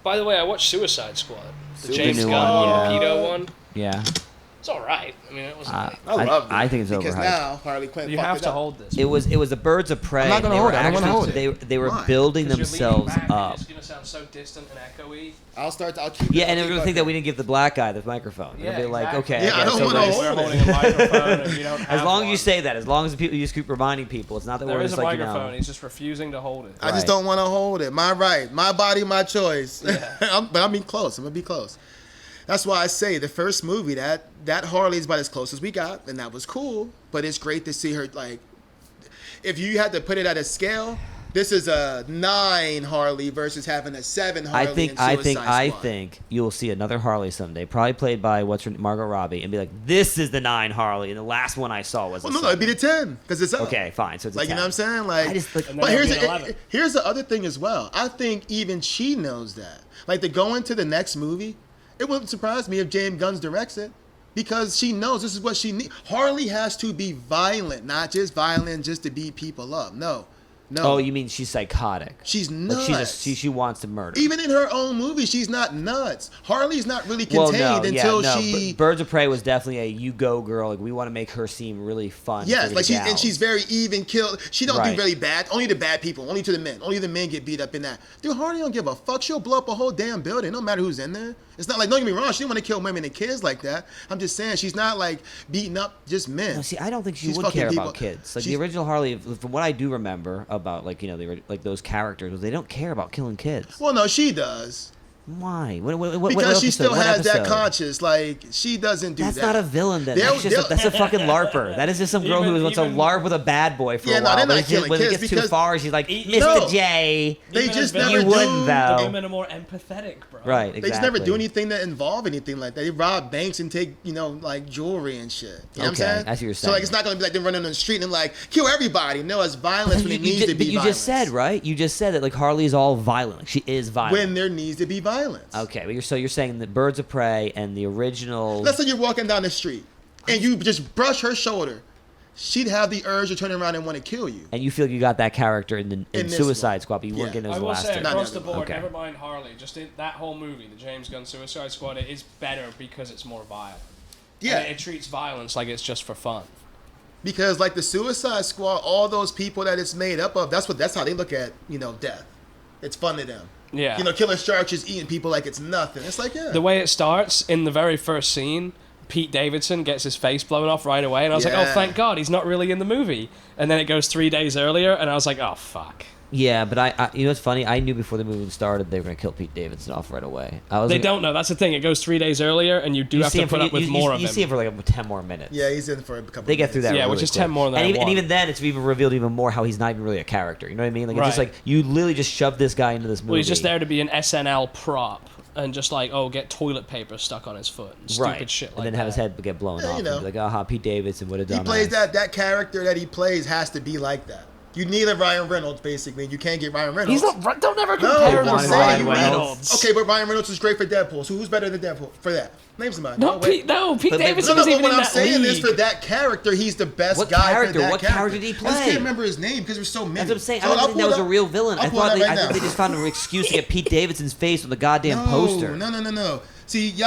By the way, I watched Suicide Squad. The The James new Gunn one, yeah. Pedo one. Yeah. It's alright. I mean, it wasn't... I love it. I think it's because overhyped. now Harley Quinn you fucked have it to up. hold this. It was the Birds of Prey. I'm not gonna and they hold were it. I don't wanna actually- hold it. They were Why? building 'Cause you're leaning themselves back, up. It's going to sound so distant and echoey. I'll keep Yeah, it- and I'll they're keep gonna think that it. we didn't give the black guy the microphone. They'll be like, exactly. okay, Yeah, I don't so wanna there's- hold We're it. holding a microphone and you don't have As long as one. you say that, as long as people, you just keep reminding people, it's not that There we're is just a like, microphone. He's just refusing to hold it. I just Right. don't want to hold it. My right, my body, my choice. But I'm being close. I'm gonna be close. That's why I say the first movie that Harley's about as close as we got, and that was cool. But it's great to see her like. If you had to put it at a scale, this is a 9 Harley versus having a 7 Harley. I think you'll see another Harley someday, probably played by Margot Robbie, and be like, this is the 9 Harley, and the last one I saw was. Well, a no, it'd be 7. the 10 because it's up. Okay, fine. So it's a Like 10. you know what I'm saying? Like, I just, like- And then but it'll be an 11. here's the other thing as well. I think even she knows that. Like to go into the next movie, it wouldn't surprise me if James Gunn directs it. Because she knows this is what she needs. Harley has to be violent, not just violent just to beat people up. No. Oh, you mean she's psychotic? She's Like nuts. she wants to murder. Even in her own movie, she's not nuts. Harley's not really Well, contained until she. Birds of Prey was definitely a you go girl. Like we want to make her seem really fun. Yes, for like the gals. she's very even killed. She don't do Right. really bad. Only the bad people. Only to the men. Only the men get beat up in that. Dude, Harley don't give a fuck. She'll blow up a whole damn building. No matter who's in there. It's not like, don't get me wrong. She didn't want to kill women and kids like that. I'm just saying she's not like beating up just men. No, see, I don't think she She's would fucking care people. about kids. Like the She's- original Harley, from what I do remember about like those characters, was they don't care about killing kids. Well, no, she does. Why? What Because she episode? still What has that episode? conscience. Like she doesn't do That's that. not a villain then. They'll- That's a fucking LARPer. That is just some girl who wants to LARP with a bad boy for Yeah, a no, while. they're but not it's just- killing when it kids gets too because- far, she's like, Mr. No. J. They Even just as never villains, You wouldn't, do. though. Women are more empathetic, bro. Right, exactly. They just never do anything that involve anything like that. They rob banks and take, like jewelry and shit. You know what I'm Okay, saying? I see what you're So like, saying. it's not gonna be like them running on the street and like kill everybody. No, it's violence when it needs to be But you violence. just said, right? You just said that like Harley's all violent. Like, she is violent. When there needs to be violence. Okay, but you're saying that Birds of Prey and the original. Let's say you're walking down the street and you just brush her shoulder. She'd have the urge to turn around and want to kill you. And you feel you got that character in In this Suicide one. Squad, but you weren't Yeah. getting I those will last say two. Not across the everyone. board, Okay. never mind Harley. Just in that whole movie, the James Gunn Suicide Squad, it is better because it's more violent. Yeah. And it treats violence like it's just for fun. Because like the Suicide Squad, all those people that it's made up of, that's how they look at, death. It's fun to them. Yeah. Killer Shark just eating people like it's nothing. It's like, yeah. The way it starts in the very first scene, Pete Davidson gets his face blown off right away, and I was like, oh, Yeah. thank God, he's not really in the movie. And then it goes 3 days earlier, and I was like, oh, fuck. Yeah, but I you know what's funny? I knew before the movie started they were gonna kill Pete Davidson off right away. I was They like, don't know. That's the thing. It goes 3 days earlier, and you do have see to him for- put up with more of you him. see him for like 10 more minutes. Yeah, he's in for a couple. They get through that. Yeah, really which is quick. 10 more than and I even, and want. even then, it's even revealed even more how he's not even really a character. You know what I mean? Like it's just Right. like you literally just shoved this guy into this movie. Well, he's just there to be an SNL prop, and just like, get toilet paper stuck on his foot, and stupid right. shit like and then that. have his head get blown Yeah, off. you know. And be like, aha, Pete Davidson would have done. He plays that character that he plays has to be like that. You need a Ryan Reynolds, basically. You can't get Ryan Reynolds. He's not. Don't ever No, compare him I'm to saying Ryan Ryan Reynolds. Okay, but Ryan Reynolds is great for Deadpool. So who's better than Deadpool for that? Name somebody. No, wait. Pete. No, Pete But- Davidson No, was but even what in I'm that saying league. is for that character, he's the best What guy character? for that What character did he I just play? can't remember his name because there's so many. That's what I'm saying. So I don't I'll think pull that was it a up. real villain. I'll I pull it thought up they, right I think now. they just found an excuse to get Pete Davidson's face on the goddamn poster. No. See, you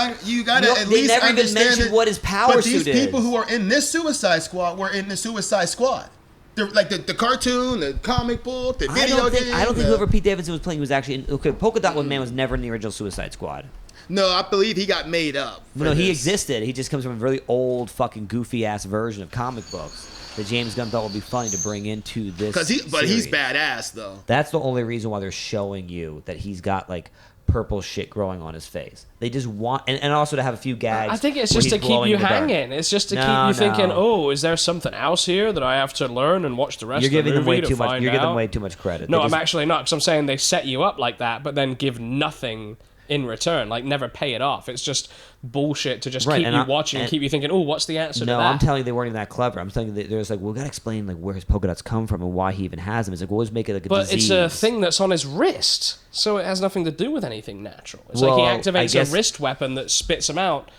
gotta No, at they least never even understand mentioned it. what his power But these suit is. people who are in this Suicide Squad were in the Suicide Squad. They're like the cartoon, the comic book, the video game. I don't think whoever Pete Davidson was playing was actually in. Okay, Polka Dot Man was never in the original Suicide Squad. No, I believe he got made up. for No, he this. existed. He just comes from a really old, fucking goofy ass version of comic books that James Gunn thought would be funny to bring into this. But he's series. badass though. That's the only reason why they're showing you that he's got like purple shit growing on his face. They just want, and also to have a few gags. I think it's where just to he's keep glowing you in the dark. hanging. It's just to No, keep you thinking, no. oh, is there something else here that I have to learn and watch the rest You're of the giving movie them way to too much. find You're giving them out? way too much credit. No, They I'm just- actually not, because I'm saying they set you up like that, but then give nothing in return. Like, never pay it off. It's just bullshit to just Right, keep and you I- watching and and- keep you thinking, oh, what's the answer to No, that? I'm telling you, they weren't even that clever. I'm telling you, there's like, we gotta explain like where his polka dots come from and why he even has them. It's like, we'll always make it like a But disease. it's a thing that's on his wrist, so it has nothing to do with anything natural. It's Well, like I he activates guess- a wrist weapon that spits him out.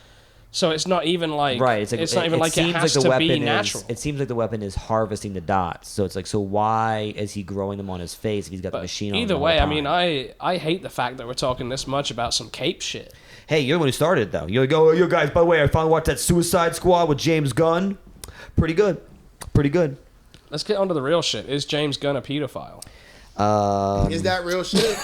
So it's not even like Right. It's, like, not even like it seems has like the to be weapon natural. It seems like the weapon is harvesting the dots. So it's like, so why is he growing them on his face if he's got the But machine on either him all way, the I mean, time? I hate the fact that we're talking this much about some cape shit. Hey, you're the one who started it, though. You're like, oh, you guys, by the way, I finally watched that Suicide Squad with James Gunn. Pretty good. Pretty good. Let's get on to the real shit. Is James Gunn a pedophile? Is that real shit?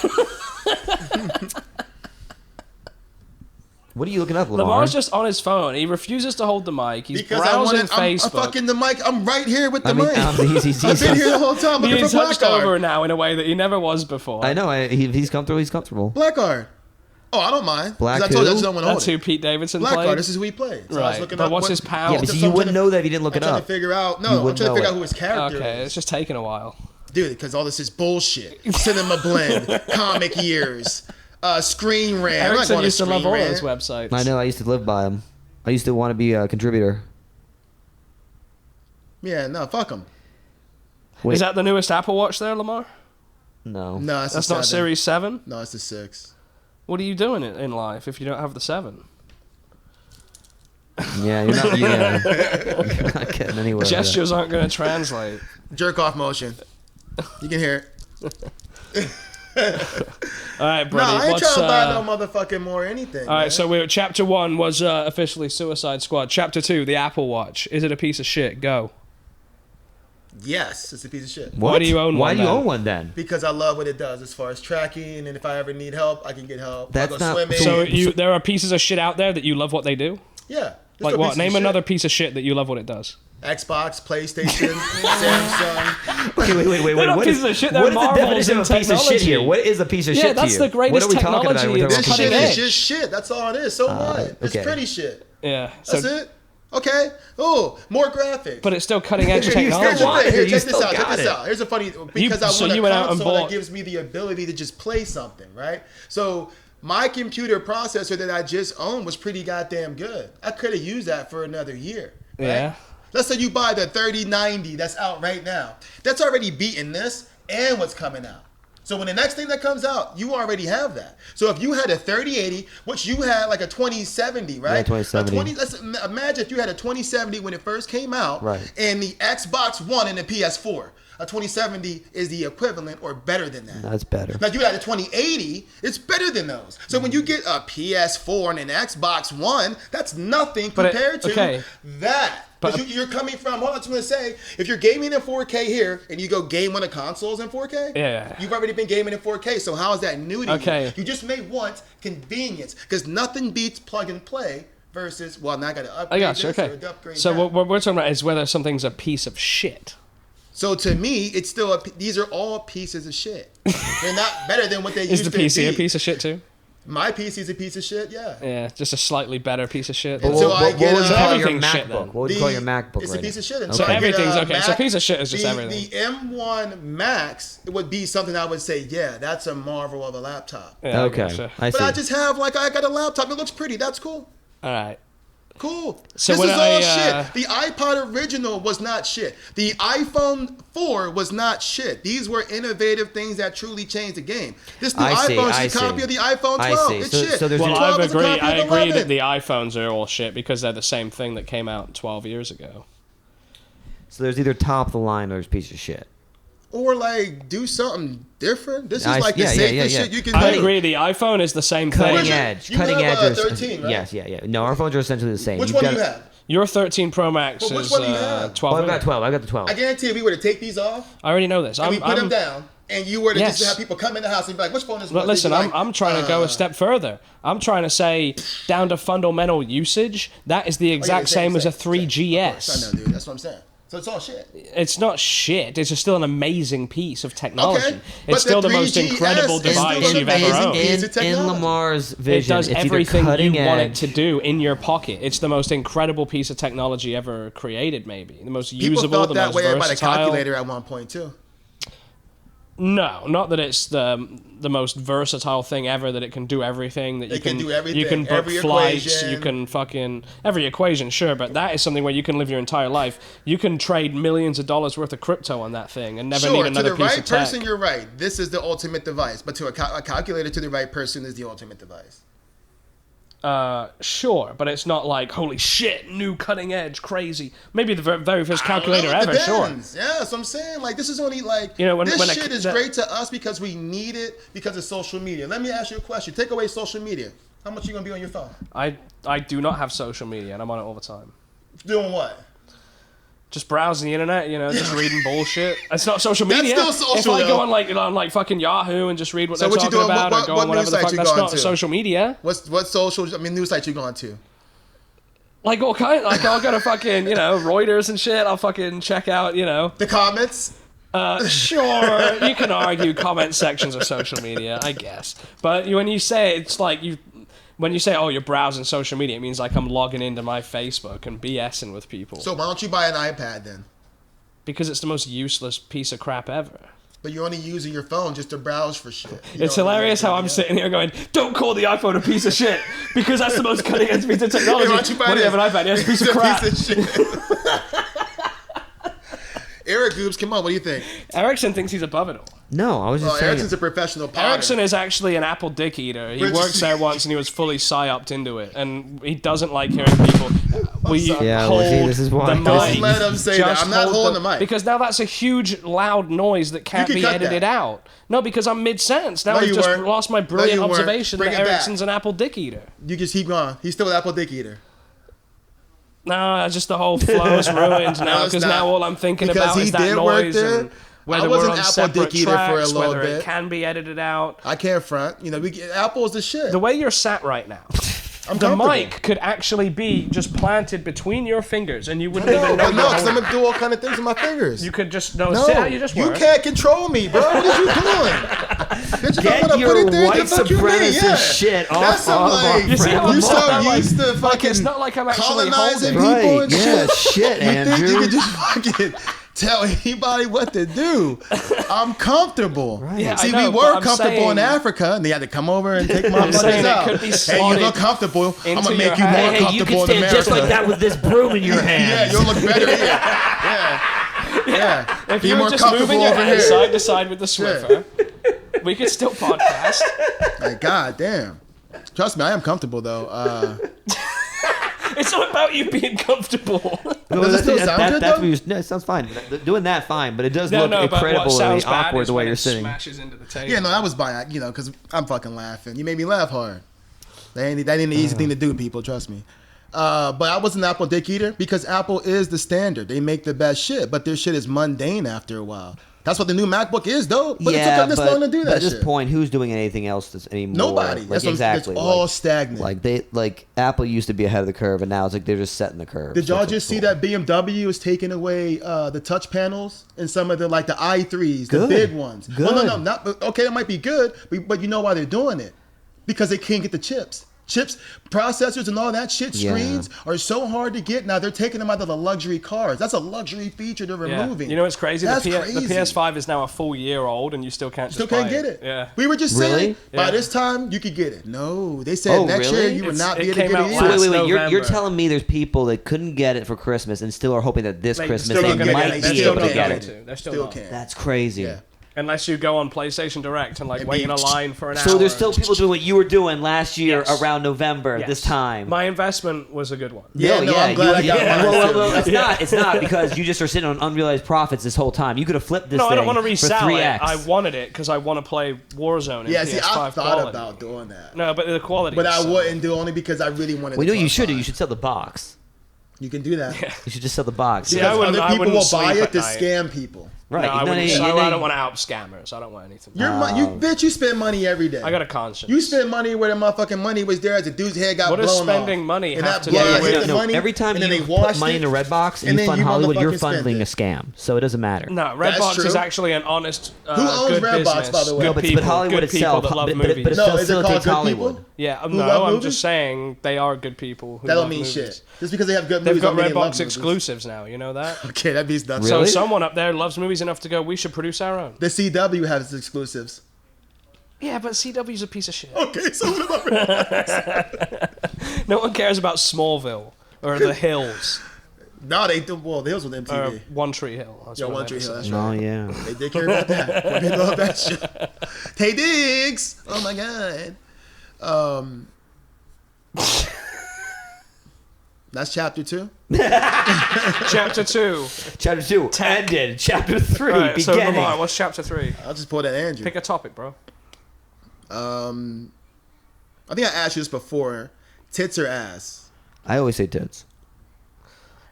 What are you looking up, Lamar? Lamar's just on his phone. He refuses to hold the mic. He's Because I browsing wanted, I'm Facebook. fucking the mic. I'm right here with the mic. he's I've been here the whole time looking He's for hunched Blackguard. over now in a way that he never was before. I know. He's comfortable. He's comfortable. Blackguard. Oh, I don't mind. 'Cause Black I told you I who? just don't want to hold That's who it. Pete Davidson Blackguard. played. This is who he played. So I was Right. looking But up what's what- his power? Yeah, but So see, you I'm wouldn't trying know that if you didn't look I'm it trying up. to figure out. You No, I'm wouldn't trying to know figure it. out who his character Okay, is. it's just taking a while. Dude, because all this is bullshit. Cinema Blend, Comic Years, Screen Rant. I'm not Erickson going used to Screen love all Rant. those websites. I know. I used to live by him. I used to want to be a contributor. Yeah, no, fuck him. Wait, Is that the newest Apple Watch there, Lamar? no. No, it's That's a not 7. Series 7? No, it's a 6. What are you doing in life if you don't have the 7? Yeah, you're not. Yeah, you're not getting anywhere. with that. Gestures aren't going to translate. Jerk off motion. You can hear it. All right, No, Brady. I ain't what's, trying to buy no motherfucking more anything. all right, man. so chapter 1 was officially Suicide Squad. Chapter 2, the Apple Watch. Is it a piece of shit? Go. Yes, it's a piece of shit. What? Why do you own Why one do you then? own one then? Because I love what it does as far as tracking, and if I ever need help, I can get help. That's I go not- swimming. So there are pieces of shit out there that you love what they do? yeah. just Like a piece what? of Name shit. another piece of shit that you love what it does. Xbox, PlayStation, Samsung. Wait. They're not What pieces is, of shit, they're what is the marvels definition in of a piece of shit technology. here? What is a piece of Yeah, shit that's to you? the greatest What are we talking about? technology We're that's This talking shit cutting is edge. just shit. That's all it is. So what? It's okay. pretty shit. Yeah. That's it. Okay. Oh, more graphics. But it's still cutting edge You Here's still technology. the want thing. it. Here, You check still this out. Check got this it. out. Here's a funny because I so want a you went out and console that bought- gives me the ability to just play something, right? So my computer processor that I just owned was pretty goddamn good. I could have used that for another year. Right? Yeah. Let's say you buy the 3090 that's out right now. That's already beating this and what's coming out. So when the next thing that comes out, you already have that. So if you had a 3080, which you had like a 2070, right? Yeah, 2070. Let's imagine if you had a 2070 when it first came out, Right. and the Xbox One and the PS4. A 2070 is the equivalent or better than that. That's better. Now, if you had a 2080, it's better than those. So when you get a PS4 and an Xbox One, that's nothing But compared to okay. that. But- Because you're coming from, hold on, I was going to say, if you're gaming in 4K here and you go game on the consoles in 4K, Yeah. you've already been gaming in 4K. So how is that new to Okay. you? You just may want convenience because nothing beats plug and play versus, well, now I got to I upgrade got you. this Okay. or upgrade So that. what we're talking about is whether something's a piece of shit. So to me, it's still these are all pieces of shit. They're not better than what they Is used the to PC be. a piece of shit too? My PC is a piece of shit, yeah. Yeah, just a slightly better piece of shit. Until I what get would you a- call your everything's shit, MacBook? then. What would you call your MacBook It's right a piece now? of shit. Okay. Until I get Everything's a okay. So Mac, piece of shit is just the, everything. The M1 Max, it would be something I would say, yeah, that's a marvel of a laptop. Yeah, I Okay, gotcha. I see. But I just have, like, I got a laptop. It looks pretty. That's cool. All right. Cool. So this when is I, all shit. The iPod original was not shit. The iPhone 4 was not shit. These were innovative things that truly changed the game. This new I see, iPhone I is a copy see. of the iPhone 12. I see. It's So- shit. so there's Well, your- 12 I is a agree. copy of I the agree 11. that the iPhones are all shit because they're the same thing that came out 12 years ago. So there's either top of the line or there's a piece of shit. Or like do something different. This is I- like yeah, the yeah, safest yeah, yeah. shit you can I do. agree. The iPhone is the same Cutting thing. edge. You Cutting have edge a is 13, right? Yes, yeah. No, our phones are essentially the same. Which You've one got do you a- have? Your 13 Pro Max Well, which is one do you have? 12. Oh, I've got minutes. 12. I got the 12. I guarantee if we were to take these off I already know this. and we put them I'm, down, and you were to Yes. just have people come in the house and be like, "Which phone is?" but listen, I'm trying to go a step further. I'm trying to say down to fundamental usage. That is the exact same as a 3GS. I know, dude. That's what I'm saying. So it's all shit. It's not shit. It's just still an amazing piece of technology. Okay, but It's still the the most 3GS incredible is still device an you've ever amazing owned. piece in, of in technology. Lamar's It vision, does it's either everything you cutting want it edge. to do in your pocket. It's the most incredible piece of technology ever created, maybe. The most People usable, thought the that most way about a versatile. calculator at one point too. No, not that it's the most versatile thing ever, that it can do everything, that you It can do everything, you can book every flights, equation. you can fucking every equation, sure, but that is something where you can live your entire life. You can trade millions of dollars worth of crypto on that thing and never need Sure, to another the piece right of tech. person, you're right. This is the ultimate device. But to a calculator to the right person is the ultimate device. Sure, but it's not like, holy shit, new cutting edge, crazy. Maybe the very first calculator I don't know, ever, it sure. depends. Yeah, so I'm saying, like, this is only like, You know, when this a- shit is that- great to us because we need it because of social media. Let me ask you a question. Take away social media. How much are you going to be on your phone? I do not have social media, and I'm on it all the time. Doing what? Just browsing the internet, you know, just reading bullshit. It's not social That's media. still social, if I though. go on like fucking Yahoo and just read what So they're what you talking doing? about, What- or go what on whatever news the site fuck, you that's going not to? social media. What social, I mean, news site you going to? Like all kind, like I'll go to fucking, you know, Reuters and shit. I'll fucking check out, you know. The comments? Sure, you can argue comment sections of social media, I guess. But when you say it's like when you say, oh, you're browsing social media, it means like I'm logging into my Facebook and BSing with people. So why don't you buy an iPad then? Because it's the most useless piece of crap ever. But you're only using your phone just to browse for shit. It's hilarious how I'm sitting here going, don't call the iPhone a piece of shit, because that's the most cutting edge piece of technology. Hey, why don't you buy What do you this? have an iPad? Yeah, it's a piece of It's a crap. piece of shit. Eric Goobs, come on, what do you think? Ericsson thinks he's above it all. No, I was just saying. Ericsson's a professional potter. Ericsson is actually an Apple dick eater. He Bridges- worked there once and he was fully psyoped into it. And he doesn't like hearing people. Will you sorry. Yeah, hold well, see, this is why. the Just mic? let him say that. Just I'm not hold holding the mic. Because now that's a huge, loud noise that can't You can be cut edited that. out. No, because I'm mid-sentence. Now No, I've you just weren't. lost my No, brilliant you weren't. observation Bring that it back. Ericsson's an Apple dick eater. You just keep going. He's still an Apple dick eater. No, just the whole flow is ruined now it's because not. now all I'm thinking Because about he is that did work noise there. and I whether was we're an on Apple separate dick eater for a tracks, little whether bit. it can be edited out. I can't front. You know, Apple's the shit. The way you're sat right now, I'm the comfortable. mic could actually be just planted between your fingers, and you wouldn't No, even know. but no, you're because I'm holding- gonna do all kind of things with my fingers. You could just no, no, sit how you just were. can't control me, bro. What are you doing? Bitch, if I'm Get gonna your put it there, white the fuck you mean? supremacist Yeah. shit off That's some of our like You see how you I'm so talking about, used to like, fucking it's not like I'm actually colonizing holding. people Right, and yeah, shit. shit, You think you Andrew. can just fucking tell anybody what to do? I'm comfortable. Right. Yeah, See, I know, we but were I'm comfortable in saying- Africa, and they had to come over and take my I'm saying fuckers it out. could be Hey, you slotted look comfortable. I'm into gonna your make you hand. more Hey, you comfortable can in stand America. just like that with this broom in your hand. Yeah, you'll look better here. Yeah. If Be you more were just comfortable moving your over hand here. side to side with the Swiffer, we could still podcast. Like, God damn. Trust me, I am comfortable though. It's not about you being comfortable. No, Does it still sound good, that's though? what you- no, it sounds fine. Doing that, fine, but it does No, look no, but what incredibly sounds bad awkward is the way when you're it sitting. smashes into the table. Yeah, no, that was by because I'm fucking laughing. You made me laugh hard. That ain't an easy thing to do, people. Trust me. But I was an Apple dick eater because Apple is the standard. They make the best shit, but their shit is mundane after a while. That's what the new MacBook is, though. But it took them this long to do but that at this shit. point, who's doing anything else anymore? Nobody. Like, That's what, exactly. It's all like, stagnant. like Apple used to be ahead of the curve, and now it's like they're just setting the curve. Did So y'all it's just see cool. that BMW is taking away the touch panels and some of the like the i3s, the Good. big ones? Good. Well, no, not okay. That might be good, but you know why they're doing it? Because they can't get the chips. Chips, processors, and all that shit. Yeah. Screens are so hard to get now. They're taking them out of the luxury cars. That's a luxury feature they're Yeah. removing. You know what's crazy? That's The crazy. PS5 is now a full year old, and you still can't. Still just can't buy get it. Yeah. We were just Really? saying by Yeah. this time you could get it. No, they said Oh, next really? year you would It's- not it be able to came get out it. So either. last wait, you're November. telling me there's people that couldn't get it for Christmas and still are hoping that this They Christmas still they not gonna might get it. be They're able still to not get going it. to. They're still, Still not. can't. That's crazy. Yeah. Unless you go on PlayStation Direct and like And wait be- in a line for an hour. So there's still people doing what you were doing last year Yes. around November Yes. this time. My investment was a good one. Yeah, no, I'm glad I got mine, Well, too. it's not. It's not because you just are sitting on unrealized profits this whole time. You could have flipped this No, thing I don't want to for resell 3x. it. I wanted it because I want to play Warzone in Yeah, PS5 see, I thought quality. about doing that. No, but the quality. But is I so- wouldn't do only because I really wanted Well, to you know you play should do. mine. You should sell the box. You can do that. You should just sell the box. Yeah, I Because wouldn't- other I people wouldn't will buy sleep it to at night. scam people. Right. No, I, No, wouldn't, no, I don't want to help scammers. I don't want anything. You bitch, you spend money every day. I got a conscience. You spend money where the motherfucking money was there as a dude's head got What does blown spending off. money and have that to blood do Yeah, with hit it? the no, money, every time and then you they put washed money it, in a Redbox and and you then fund you Hollywood, you're motherfucking spent funding a it. scam. So it doesn't matter. No, That's Redbox is true. actually an honest, Who owns good Redbox, business. by the way? Good No, but people, Hollywood good itself, people that love but movies. it No, is it called facilitates good Hollywood. people? Yeah, Who no, love I'm movies? just saying they are good people. Who That don't love mean movies. shit. Just because they have good They've movies, got don't mean they love Redbox movies. exclusives now. You know that. Okay, that means nothing. Really? So someone up there loves movies enough to go. We should produce our own. The CW has its exclusives. Yeah, but CW's a piece of shit. Okay, so what about No one cares about Smallville or The Hills No, they do. Well, the Hills with or MTV. One Tree Hill. That's Yo, what One I Tree meant Hill. to That's say. Oh right. yeah. They did care about that. They love that shit. Tay Diggs. Oh my god. That's chapter 2. Chapter 2. Chapter 2 Tech. ended. Chapter 3 All right, so beginning. Lamar, what's chapter 3? I'll just pull that Andrew. Pick a topic, bro. I think I asked you this before. Tits or ass? I always say tits.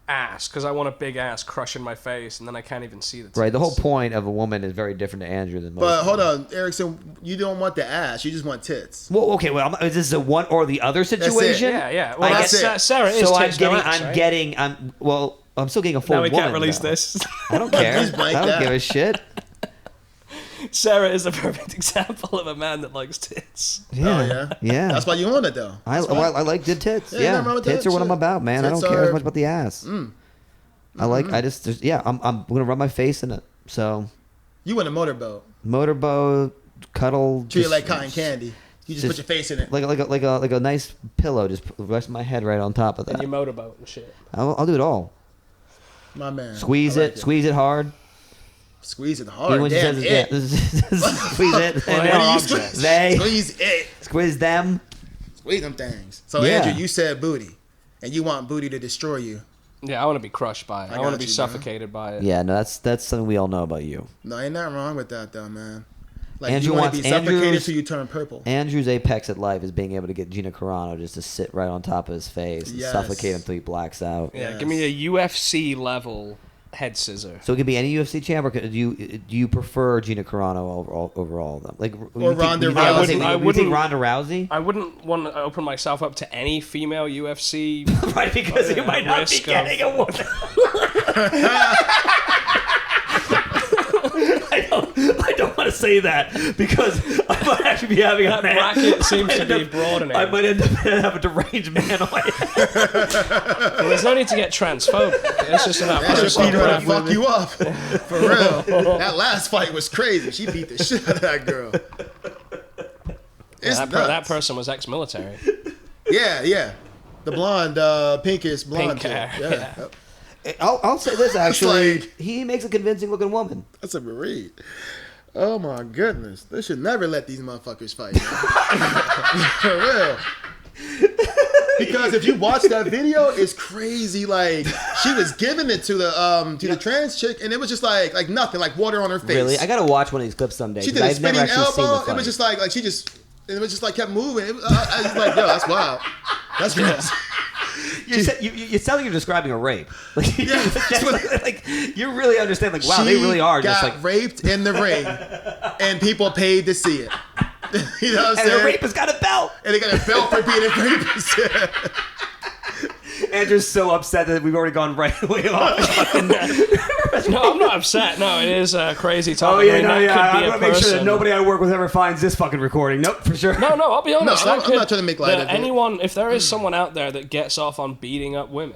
Ass, because I want a big ass crushing my face, and then I can't even see the tits. Right. The whole point of a woman is very different to Andrew than most. But hold on, Erickson, you don't want the ass. You just want tits. Well, okay. Well, is this a one or the other situation? Yeah. Well, I that's guess- Sarah is So tits, no ass, right? I'm still getting a full Now we woman. can't release though. this. I don't care. Just blank I don't that. give a shit. Sarah is the perfect example of a man that likes tits. Yeah. Yeah. That's why you want it, though. I like good tits. Yeah, Yeah, nothing wrong with tits that are what shit. I'm about, man. I Tits don't care as are- much about the ass. I like. I just. I'm gonna rub my face in it. So You want a motorboat. motorboat, cuddle. Treat it just- like cotton candy. You just put your face in it. Like a nice pillow. Just rest my head right on top of that. And you motorboat and shit. I'll do it all. My man. Squeeze I it. like Squeeze it hard. Squeeze it Even hard. when she Damn says, it. yeah, squeeze it. Well, What they do are you objects. squeeze? They- Squeeze it. Squeeze them. Squeeze them things. So, Yeah. Andrew, you said booty. And you want booty to destroy you. Yeah, I want to be crushed by it. I, I want to got be you, man. suffocated by it. Yeah, no, that's something we all know about you. No, ain't nothing wrong with that, though, man. Like, Andrew you want to wants- be suffocated Andrew's- till you turn purple. Andrew's apex at life is being able to get Gina Carano just to sit right on top of his face and Yes. suffocate him until he blacks out. Yeah, Yes. give me a UFC level head scissor. So it could be any UFC champ, or do you prefer Gina Carano over all of them? Like Or Ronda you think- Rousey. I You think wouldn't- Ronda Rousey? I wouldn't want to open myself up to any female UFC. Right, because you might not be risk of- getting a woman. I don't want to say that because I might actually be having That a man. bracket seems to end be up- broadening. I might end up having a deranged man on my head. Well, there's no need to get transphobic. It's just about That should personal beat her to preference. fuck you up. For real. That last fight was crazy. She beat the shit out of that girl. It's That nuts. person was ex-military. Yeah. The blonde, pinkish blonde. Pink hair, chick. Yeah. I'll say this actually. like- He makes a convincing looking woman. That's a read. Oh my goodness. They should never let these motherfuckers fight. For real. Because if you watch that video, it's crazy. Like she was giving it to the trans chick, and it was just like nothing, like water on her face. Really, I gotta watch one of these clips someday. She 'cause did a I've never spinning actually seen the elbow. fight. It was just like she just. And it was just like kept moving. It was, I was like, yo, that's wild. That's crazy. You sound like you're describing a rape. Like, Yeah, that's what- like you really understand. Like, wow, they She really are got just like. raped in the ring, and people paid to see it. You know what I'm And the saying? rapist got a belt. And they got a belt for being a rapist. Andrew's so upset that we've already gone right way off. No, I'm not upset. No, it is a crazy topic. Oh yeah, I mean, no, that yeah. could be I'm a gonna make sure that person. nobody I work with ever finds this fucking recording. Nope, for sure. No, I'll be honest. I'm that not trying to make light of it. Anyone, if there is someone out there that gets off on beating up women,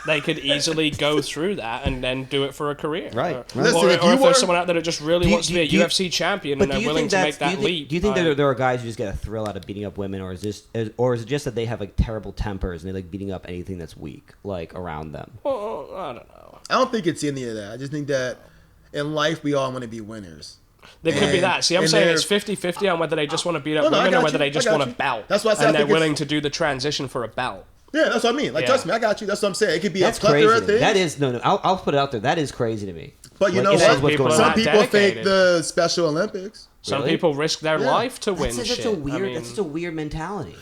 they could easily go through that and then do it for a career. Right, Or, right. Listen, or if you if were- there's someone out there that just really Do you- wants to be a do you- UFC champion But and do they're you willing think to that's make that do you think, leap. do you think there are guys who just get a thrill out of beating up women, or is it just that they have like terrible tempers and they like beating up anything that's weak like around them? Well, I don't know. I don't think it's any of that. I just think that in life we all want to be winners. There could be And- that. See, I'm and saying they're- it's 50-50 on whether they just want to beat up No, I women got or whether you. they I just got want a you. bout. That's why I said I and they're think it's- willing to do the transition for a bout. Yeah, that's what I mean. Like, Yeah. trust me, I got you. That's what I'm saying. It could be That's a plethora crazy. of To me. things. That is no. I'll put it out there. That is crazy to me. But you Like, know it what? is what's People going are Some on. not people dedicated. fake the Special Olympics. Some Really? people risk their Yeah. life to win That's shit. such a weird. I mean, That's such a weird mentality.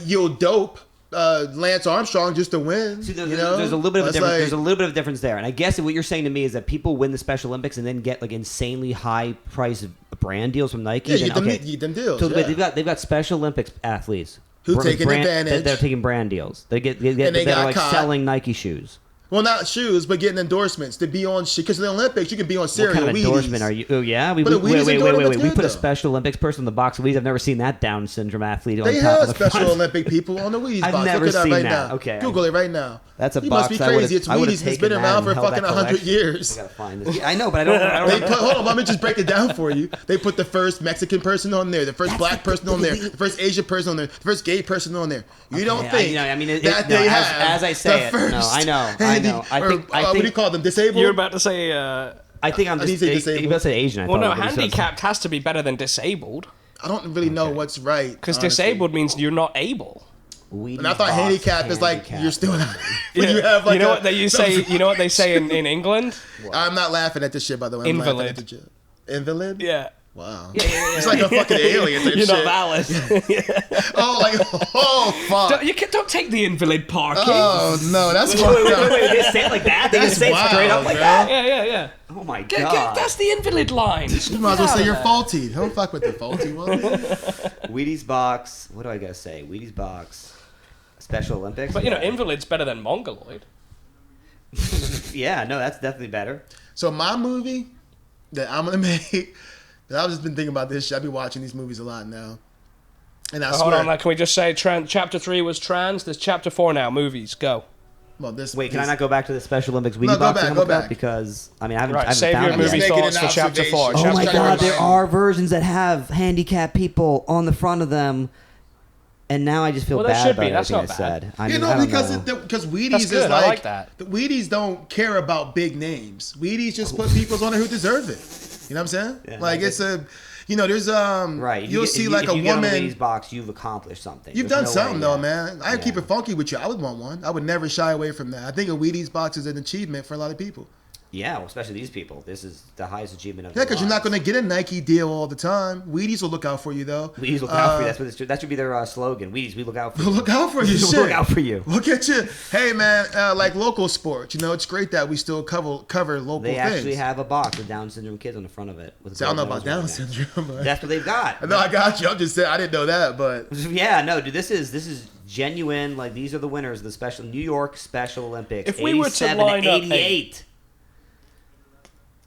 You'll dope Lance Armstrong just to win. See, you know? there's a little bit of a That's difference. like- There's a little bit of difference there, and I guess what you're saying to me is that people win the Special Olympics and then get like insanely high price brand deals from Nike. Yeah, then, you get them deals. So yeah. they've got Special Olympics athletes Who Br- taking brand- advantage. They're taking brand deals. They get they that got are like caught. selling Nike shoes. Well, not shoes, but getting endorsements to be on shit. Because in the Olympics, you can be on What cereal. kind of Wheaties. endorsement are you? Oh yeah, But the Wheaties endorsement is We good, put a though. Special Olympics person in the box of Wheaties. I've never seen that Down syndrome athlete on They top have of the Special front. Olympic people on the Wheaties I've box. never Look it up seen right that. now. Okay. Google it right now. That's a you box must be I would've- crazy. It's I would've Wheaties. It's taken been that around and for held that fucking 100 collection. years. I gotta find this. I know, but I don't. They put, hold on, let me just break it down for you. They put the first Mexican person on there, the first black person on there, the first Asian person on there, the first gay person on there. You don't Yeah, think I mean, that no, they as- have as I say the it, first no, I know. I or, think- what do you call them? Disabled? You're about to say, I think I'm I just. need to say You about to say Asian? I well, thought no, I was gonna say- handicapped has to be better than disabled. I don't really know what's right. Because honestly. disabled means you're not able. Wheaties And I thought box handicap is like handicap. you're still not. When you have like you know a- what they say? You know what they say in England? I'm not laughing at this shit, by the way. I'm laughing Invalid. at the joke. Invalid? Yeah. Wow. Yeah. It's like a fucking alien type You're shit. not valid. Oh, like, oh, fuck. Don't take the invalid parking. Oh, no, that's Wait, fucked up. they just say it like that? They just That's say it straight wild, up like bro. that? Yeah. Oh my Get, god. that's the invalid line. You might as well say you're faulty. Don't fuck with the faulty one. Wheaties box. What do I gotta say? Wheaties box. Special Olympics. But, invalid's better than mongoloid. Yeah, no, that's definitely better. So my movie that I'm gonna make, that I've just been thinking about this shit. I've been watching these movies a lot now. And I Hold swear, on, like, can we just say chapter 3 was trans? There's chapter 4 now, movies, go. well, this Wait, can I this- not go back to the Special Olympics Wheaties No, go box back, I'm go looking up? back. Because, I mean, I haven't, Right, I haven't save found your it I'm just movie yet. making thoughts an for chapter 4. observation. Oh my Just trying god, to there remind are versions that have handicapped people on the front of them. And now I just feel Well, there bad should about be. That's everything I not bad. said. I You mean, know, I don't because know. because Wheaties That's is good, like, I like that. the Wheaties don't care about big names. Wheaties just put people on there who deserve it. You know what I'm saying? Yeah, like I it's a, there's Right. You'll see like if a you get on the woman. Wheaties box, you've accomplished something. You've There's done no something way, though, yeah. man. I keep it funky with you. I would want one. I would never shy away from that. I think a Wheaties box is an achievement for a lot of people. Yeah, well, especially these people. This is the highest achievement of Yeah, because you're not going to get a Nike deal all the time. Wheaties will look out for you though. Wheaties look out for you. That's what that should be their slogan. Wheaties, we look out for you. Look out for you. We'll Shit. look out for you. Look at you. Hey man, like local sports. It's great that we still cover local They things. actually have a box with Down syndrome kids on the front of it. With See, I don't know gold about nose Down right next. syndrome. But That's what they've got. no, I got you. I'm just saying I didn't know that, but Yeah, no, dude, this is genuine. Like these are the winners of the special New York Special Olympics. If we were to 87 line up 88.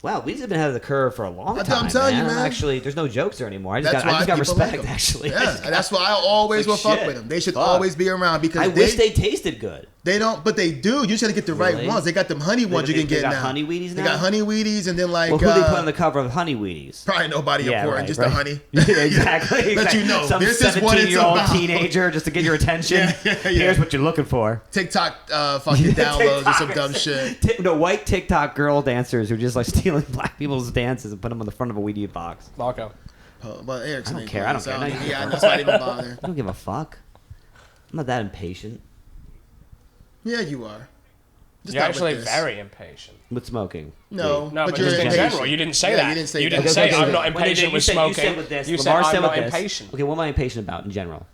Wow, we've been ahead of the curve for a long That's what time. I'm telling you, man. Actually, there's no jokes there anymore. I just that's got why people respect. like 'em. Actually, Yeah, and that's why I always will Like fuck shit. with them. They should Fuck. always be around because I wish they tasted good. They don't, but they do. You just got to get the right Really? ones. They got them honey ones you they can get got now. honey Wheaties They now? got honey Wheaties and then like Well, who they put on the cover of Honey Wheaties? probably nobody important, right, just right. the honey. Yeah, exactly. Let you know, Some this is what it's 17-year-old about. teenager just to get your attention. Yeah. Here's what you're looking for. TikTok fucking downloads or some dumb shit. No, white TikTok girl dancers who just like stealing black people's dances and put them on the front of a Wheaties box. Marco. But Erickson I don't ain't care, playing, I don't so care. No, you- yeah, that's why I didn't even bother. I don't give a fuck. I'm not that impatient Yeah, you are. Just You're not with actually this. very impatient. with smoking. No, No, but you're just in impatient. general, you didn't say Yeah, that. You didn't say You that. didn't say okay, I'm okay. not When impatient you with said- smoking. You said with this. You said Lamar I'm said not with this. impatient. Okay, what am I impatient about in general?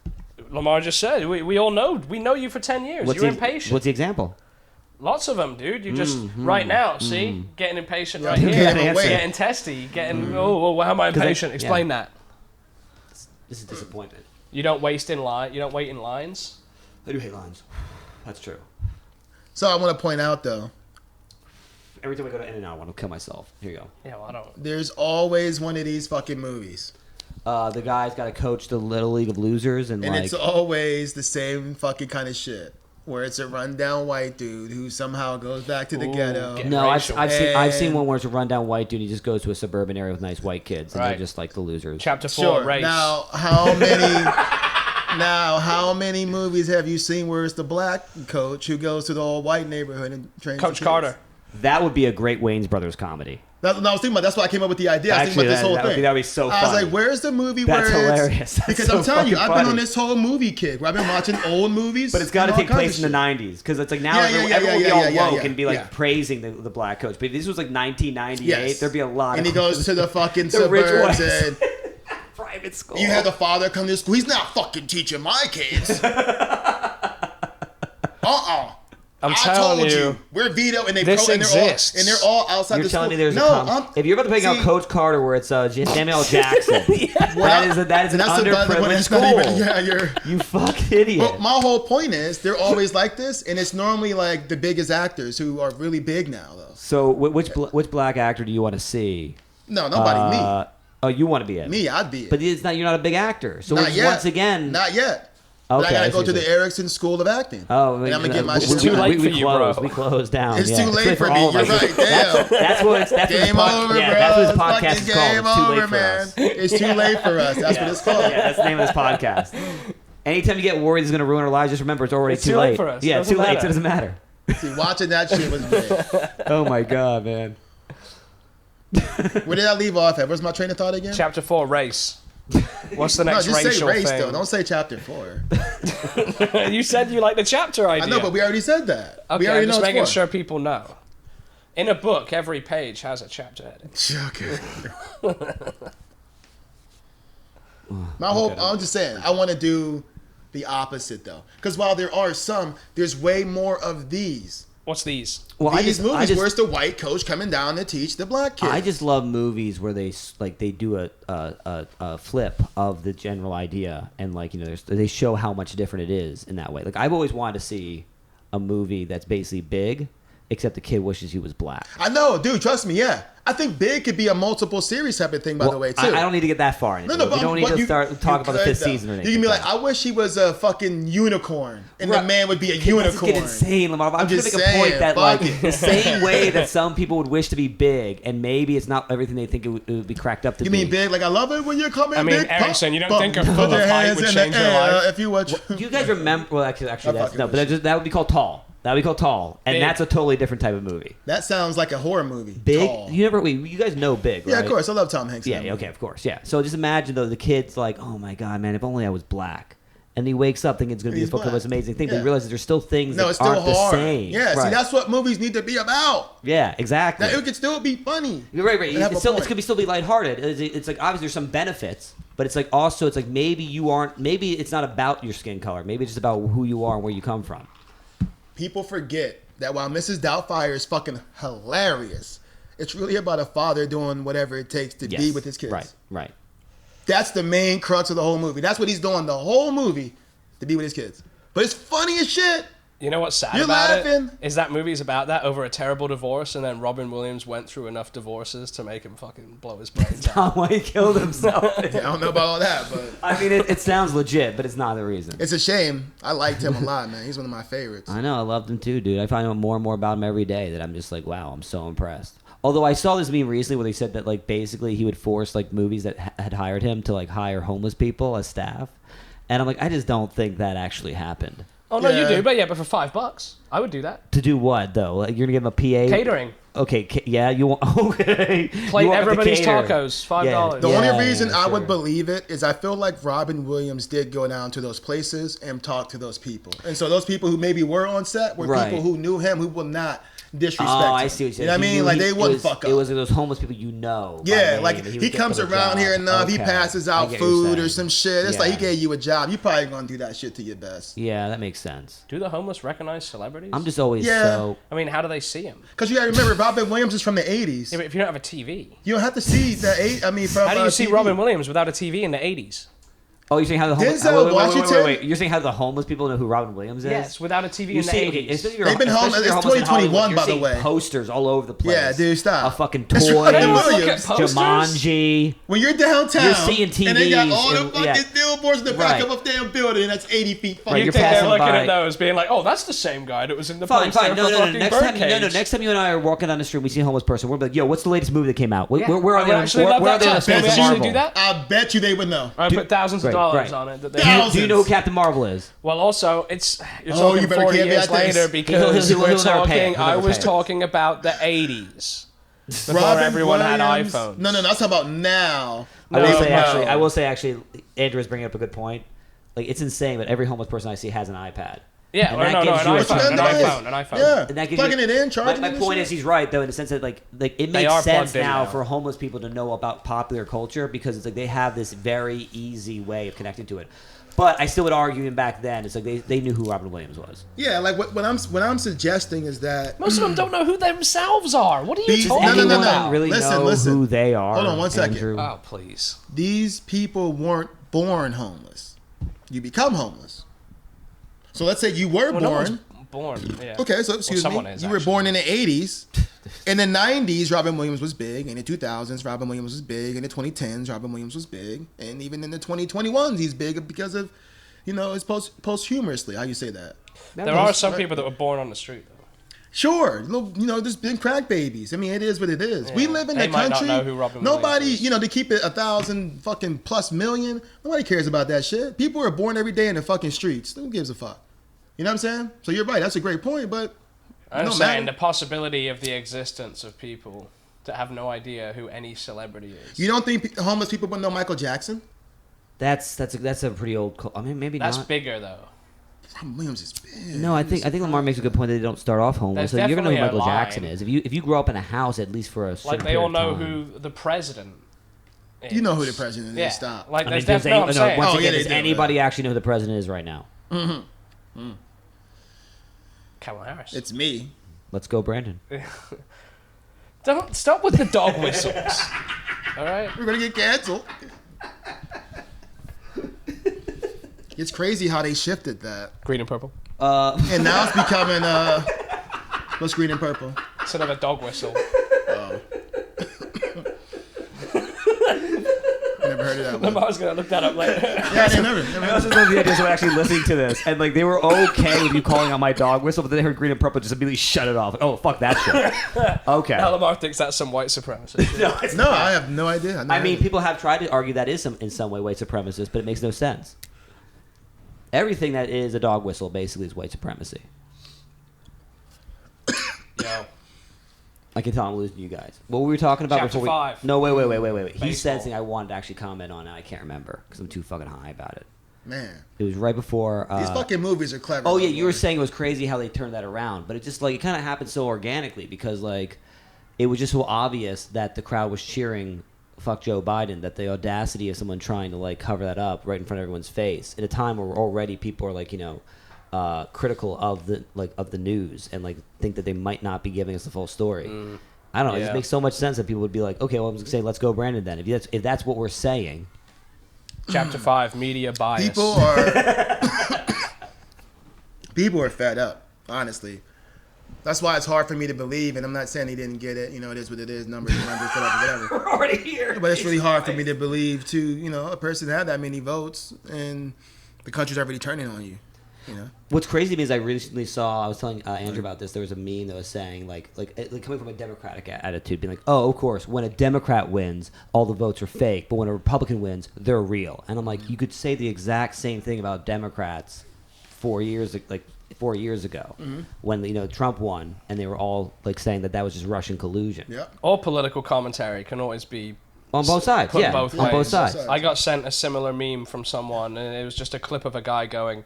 Lamar just said we all know. We know you for 10 years. You're impatient. What's the example? Lots of them, dude. You just right now, see, getting impatient right you here, gave it away. getting testy, getting oh, how am I 'Cause impatient? yeah. Explain that. This is disappointment. You don't waste in line. You don't wait in lines. I do hate lines. That's true. So I want to point out though, Every time I go to In-N-Out, I want to kill myself. Here you go. Yeah, well, I don't. there's always one of these fucking movies, The guy's got to coach the Little League of Losers, and and like it's always the same fucking kind of shit, where it's a rundown white dude who somehow goes back to the Ooh, ghetto. get- no, I've racial. I've seen And- one where it's a rundown white dude. He just goes to a suburban area with nice white kids, and Right. they're just like the losers. Chapter 4, Sure. race. Now, how many? Now, how many movies have you seen where it's the black coach who goes to the all white neighborhood and trains Coach the kids? Carter. That would be a great Wayans Brothers comedy. No, I was thinking about. That's why I came up with the idea. I was thinking Actually, about this whole that would thing. be- that would be so I was funny. like, "Where's the movie That's where hilarious. it's?" That's Because so I'm telling you, fucking I've been funny. on this whole movie kick where I've been watching old movies. But it's got to and all take kinds place of in the shit. 90s because it's like now Yeah, everyone, yeah, everyone would be yeah, all yeah, woke yeah, and be like yeah. praising the black coach. But if this was like 1998, Yes. there'd be a lot And of he goes to the fucking The rich suburbs, whites. and private school. you have the father come to school. He's not fucking teaching my kids. I'm I telling told you. we're veto, and they This and exists. they're all outside You're the telling school. me there's if you're about to pick out see, Coach Carter where it's Samuel Jackson, that is an and that's the other one underprivileged that's school. not even, yeah, you're. You fucking idiot. But my whole point is they're always like this, and it's normally like the biggest actors who are really big now, though. So which black actor do you want to see? No, nobody. Oh, you want to be it? Me, I'd be it. But it's not. You're not a big actor. So Not it's yet. once again. Not yet. But Okay, I I gotta go see to what the you're Erickson School of Acting. Oh, and I'm gonna get my It's shit. too late we for you, closed. bro. We closed down. It's yeah. too late for me. all of You're us. right. Damn. That's what it's. That's Game what over, this bro. that's what this Fucking podcast is called. game It's too over, late for man. us. It's too late for us. That's what it's called. Yeah, that's the name of this podcast. Anytime you get worried it's going to ruin our lives, just remember it's already It's too too late late for us. Yeah, it's Doesn't too late. matter. So it doesn't matter. See, watching that shit was great. Oh my god, man. Where did I leave off at? Where's my train of thought again? Chapter 4, race. What's the No, next just say racial race thing? though. Don't say chapter 4. You said you like the chapter idea. I know, but we already said that. Okay, we already I'm just know making it's sure people know. In a book, every page has a chapter heading. Okay. I'm just saying, I want to do the opposite though, because while there are some, there's way more of these. What's these? Well, These movies where it's the white coach coming down to teach the black kids. I just love movies where they do a flip of the general idea, and they show how much different it is in that way. Like I've always wanted to see a movie that's basically Big, except the kid wishes he was black. I know, dude. Trust me. Yeah, I think Big could be a multiple series type of thing. By the way, too. I don't need to get that far into it. But we don't need to start talking about the fifth though. season or anything. You can be like, I wish he was a fucking unicorn, and the man would be a That's unicorn. get insane, Lamar. I'm just gonna make a point that the same way that some people would wish to be big, and maybe it's not everything they think it would be cracked up to be. You mean Big? Like, I love it when you're coming. I mean, Big, Erickson, you don't pop, think a put full your of height hands would in change the your air life? if you watch. Do you guys remember? Well, actually, that's fucking no. But that would be called Tall. That would be called Tall, and Big. that's a totally different type of movie. That sounds like a horror movie. Big. Tall. You guys know Big, right? Yeah, of course. I love Tom Hanks. in Yeah, that yeah, movie. okay, of course, yeah. So just imagine though the kid's like, oh my god, man, if only I was black, and he wakes up thinking it's going to be He's this fucking black. amazing thing, but Yeah. he realizes there's still things No, that it's still aren't hard. the same. Yeah, see, Right. that's what movies need to be about. Yeah, exactly. Now, it could still be funny. You're right. and have a It's point. going to still be lighthearted. It's like obviously there's some benefits, but it's like also it's like maybe it's not about your skin color. Maybe it's just about who you are and where you come from. People forget that while Mrs. Doubtfire is fucking hilarious, it's really about a father doing whatever it takes to be with his kids. Right. That's the main crux of the whole movie. That's what he's doing the whole movie, to be with his kids. But it's funny as shit. You know what's sad You're about laughing. it? Is that movie's about that over a terrible divorce, and then Robin Williams went through enough divorces to make him fucking blow his brains out. Why he killed himself? I don't know about all that, but I mean, it sounds legit, but it's not the reason. it's a shame. I liked him a lot, man. He's one of my favorites. I know, I loved him too, dude. I find out more and more about him every day that I'm just like, wow, I'm so impressed. Although I saw this meme recently where they said that like basically he would force like movies that had hired him to like hire homeless people as staff, and I'm like, I just don't think that actually happened. Oh no, Yeah. you do, but for $5, I would do that. To do what though? Like, you're gonna give him a PA Catering. Okay, yeah, you want okay. Plate You want the everybody's caterer. tacos, $5. The Yeah, only reason I sure. would believe it is I feel like Robin Williams did go down to those places and talk to those people. And so those people who maybe were on set were Right. people who knew him who will not disrespect Oh, him. I see what you're saying. You know what I mean? Like they wouldn't fuck up. It was those homeless people you know. by Yeah, name, like and would he get comes them a around job. here enough. He Okay, passes I out get what you're food or saying. some shit. It's like he Yeah. gave you a job. You probably gonna do that shit to your best. Yeah, that makes sense. Do the homeless recognize celebrities? I'm just always Yeah. so. I mean, how do they see him? Because you gotta remember, Robin Williams is from the '80s. If you don't have a TV, You don't have to see the eight. I mean, from how do you see TV. Robin Williams without a TV in the 80s? Oh, you're saying how the homeless? Denzel Washington? Wait. You're saying how the homeless people know who Robin Williams is? Yes, without a TV You in the see, 80s. okay, especially if They've been homeless- especially if you're it's homeless in 2021, Hollywood, by the you're seeing way. posters all over the place. Yeah, dude, stop. A fucking That's toy. Robin Anyone look Williams. at posters? Jumanji. When you're downtown, You're seeing and they got all TVs the and- fucking yeah. billboards in the back Right. of a damn building that's 80 feet fucking Right, You you're think they're passing looking by- at those, being like, "Oh, that's the same guy that was in the Fine, poster fine. No, for no, no. fucking Next time, Birdcage." next time you and I are walking down the street, and we see a homeless person. We're like, "Yo, what's the latest movie that came out? Where Yeah. are I would they? actually Where love are that they on too. the space Can we of actually Marvel? do that? I bet you they would know. I put thousands of Right, dollars right. on it. That they Do you know who Captain Marvel is? Well, also, you're Oh, talking you better 40 caveat years this. later because He'll we're never pay it. talking. He'll I never was pay it. talking about the 80s before Robin everyone had Williams- iPhones. No, I'm talking about now. I No. will say actually, Andrew is bringing up a good point. Like, it's insane, but every homeless person I see has an iPad. Yeah, And or that no, gives an you a iPhone, an tremendous- iPhone, an iPhone. Yeah, And that gives plugging you, it in, charging My it and point shit. is, he's right though, in the sense that like it They makes are sense plugged in now now. for homeless people to know about popular culture because it's like they have this very easy way of connecting to it. But I still would argue, even back then, it's like they knew who Robin Williams was. Yeah, like what I'm suggesting is that Most of them don't know who themselves are. What are you These- talking no, no, no, Anyone no. about? really Listen, know listen. who they are? Hold on one second. Andrew? Oh, please. these people weren't born homeless. You become homeless. So let's say you were Well, no born. one's born. Yeah. Okay, so excuse me. someone is, You were actually. born in the 80s. In the 90s, Robin Williams was big. In the 2000s, Robin Williams was big. In the 2010s, Robin Williams was big. And even in the 2021s, he's big because of, it's posthumously. How you say that? There are some people that were born on the street, though. Sure, there's been crack babies. I mean, it is what it is. We Yeah. live in They the might not country. know who Robin Nobody, Williams is. to keep it 1,000 fucking plus million. Nobody cares about that shit. People are born every day in the fucking streets. Who gives a fuck? You know what I'm saying? So you're right. That's a great point, but I'm no saying matter. the possibility of the existence of people that have no idea who any celebrity is. You don't think homeless people would know Michael Jackson? That's a pretty old. I mean, maybe That's not. bigger, though. Robin Williams is big. No, I think Lamar makes a good point that they don't start off homeless. There's So you're gonna know who definitely a Michael Jackson line. is. If you grow up in a house at least for a certain Like they all period know of time. who the president is. You know who the president Yeah. is. Stop. Like I mean, there's does definitely. No, I'm saying. once Oh, again, yeah, they does do, anybody actually know who the president is right now? Kamala Harris. It's me. Let's go, Brandon. Don't stop with the dog whistles. All right. We're gonna get canceled. It's crazy how they shifted that, Green and purple. and now it's becoming what's green and purple? Instead of a dog whistle. Never heard of that one. I was gonna look that up later. Yeah, I never I heard also love the idea of someone actually listening to this and like they were okay with you calling out my dog whistle, but then they heard green and purple just immediately shut it off. Oh fuck that shit. Okay. Now Lamar thinks that's some white supremacy. No, I have no idea. I mean, people have tried to argue that is in some way white supremacist, but it makes no sense. Everything that is a dog whistle basically is white supremacy. Yo. I can tell I'm losing you guys. What were we talking about Chapter before we... 5. No, wait. He said Baseball. something I wanted to actually comment on, and I can't remember because I'm too fucking high about it. man, It was right before... these fucking movies are clever. Oh yeah, you were boy. saying it was crazy how they turned that around, but it just like it kind of happened so organically because like it was just so obvious that the crowd was cheering "fuck Joe Biden," that the audacity of someone trying to like cover that up right in front of everyone's face at a time where already people are like critical of the news and like think that they might not be giving us the full story. I don't know. It Yeah. just makes so much sense that people would be like, okay, well, I'm just gonna say, let's go, Brandon. Then if that's what we're saying. Chapter 5, media bias. People are fed up, honestly. That's why it's hard for me to believe, and I'm not saying he didn't get it. You know, it is what it is. Numbers, whatever. We're already here. But it's really hard for me to believe, a person had that many votes, and the country's already turning on you. You know. What's crazy to me is I recently saw. I was telling Andrew about this. There was a meme that was saying like coming from a Democratic attitude, being like, "Oh, of course, when a Democrat wins, all the votes are fake, but when a Republican wins, they're real." And I'm like, you could say the exact same thing about Democrats 4 years ago, when Trump won, and they were all like saying that was just Russian collusion. Yeah. All political commentary can always be On both sides, put yeah, both on both ways. sides. I got sent a similar meme from someone, and it was just a clip of a guy going,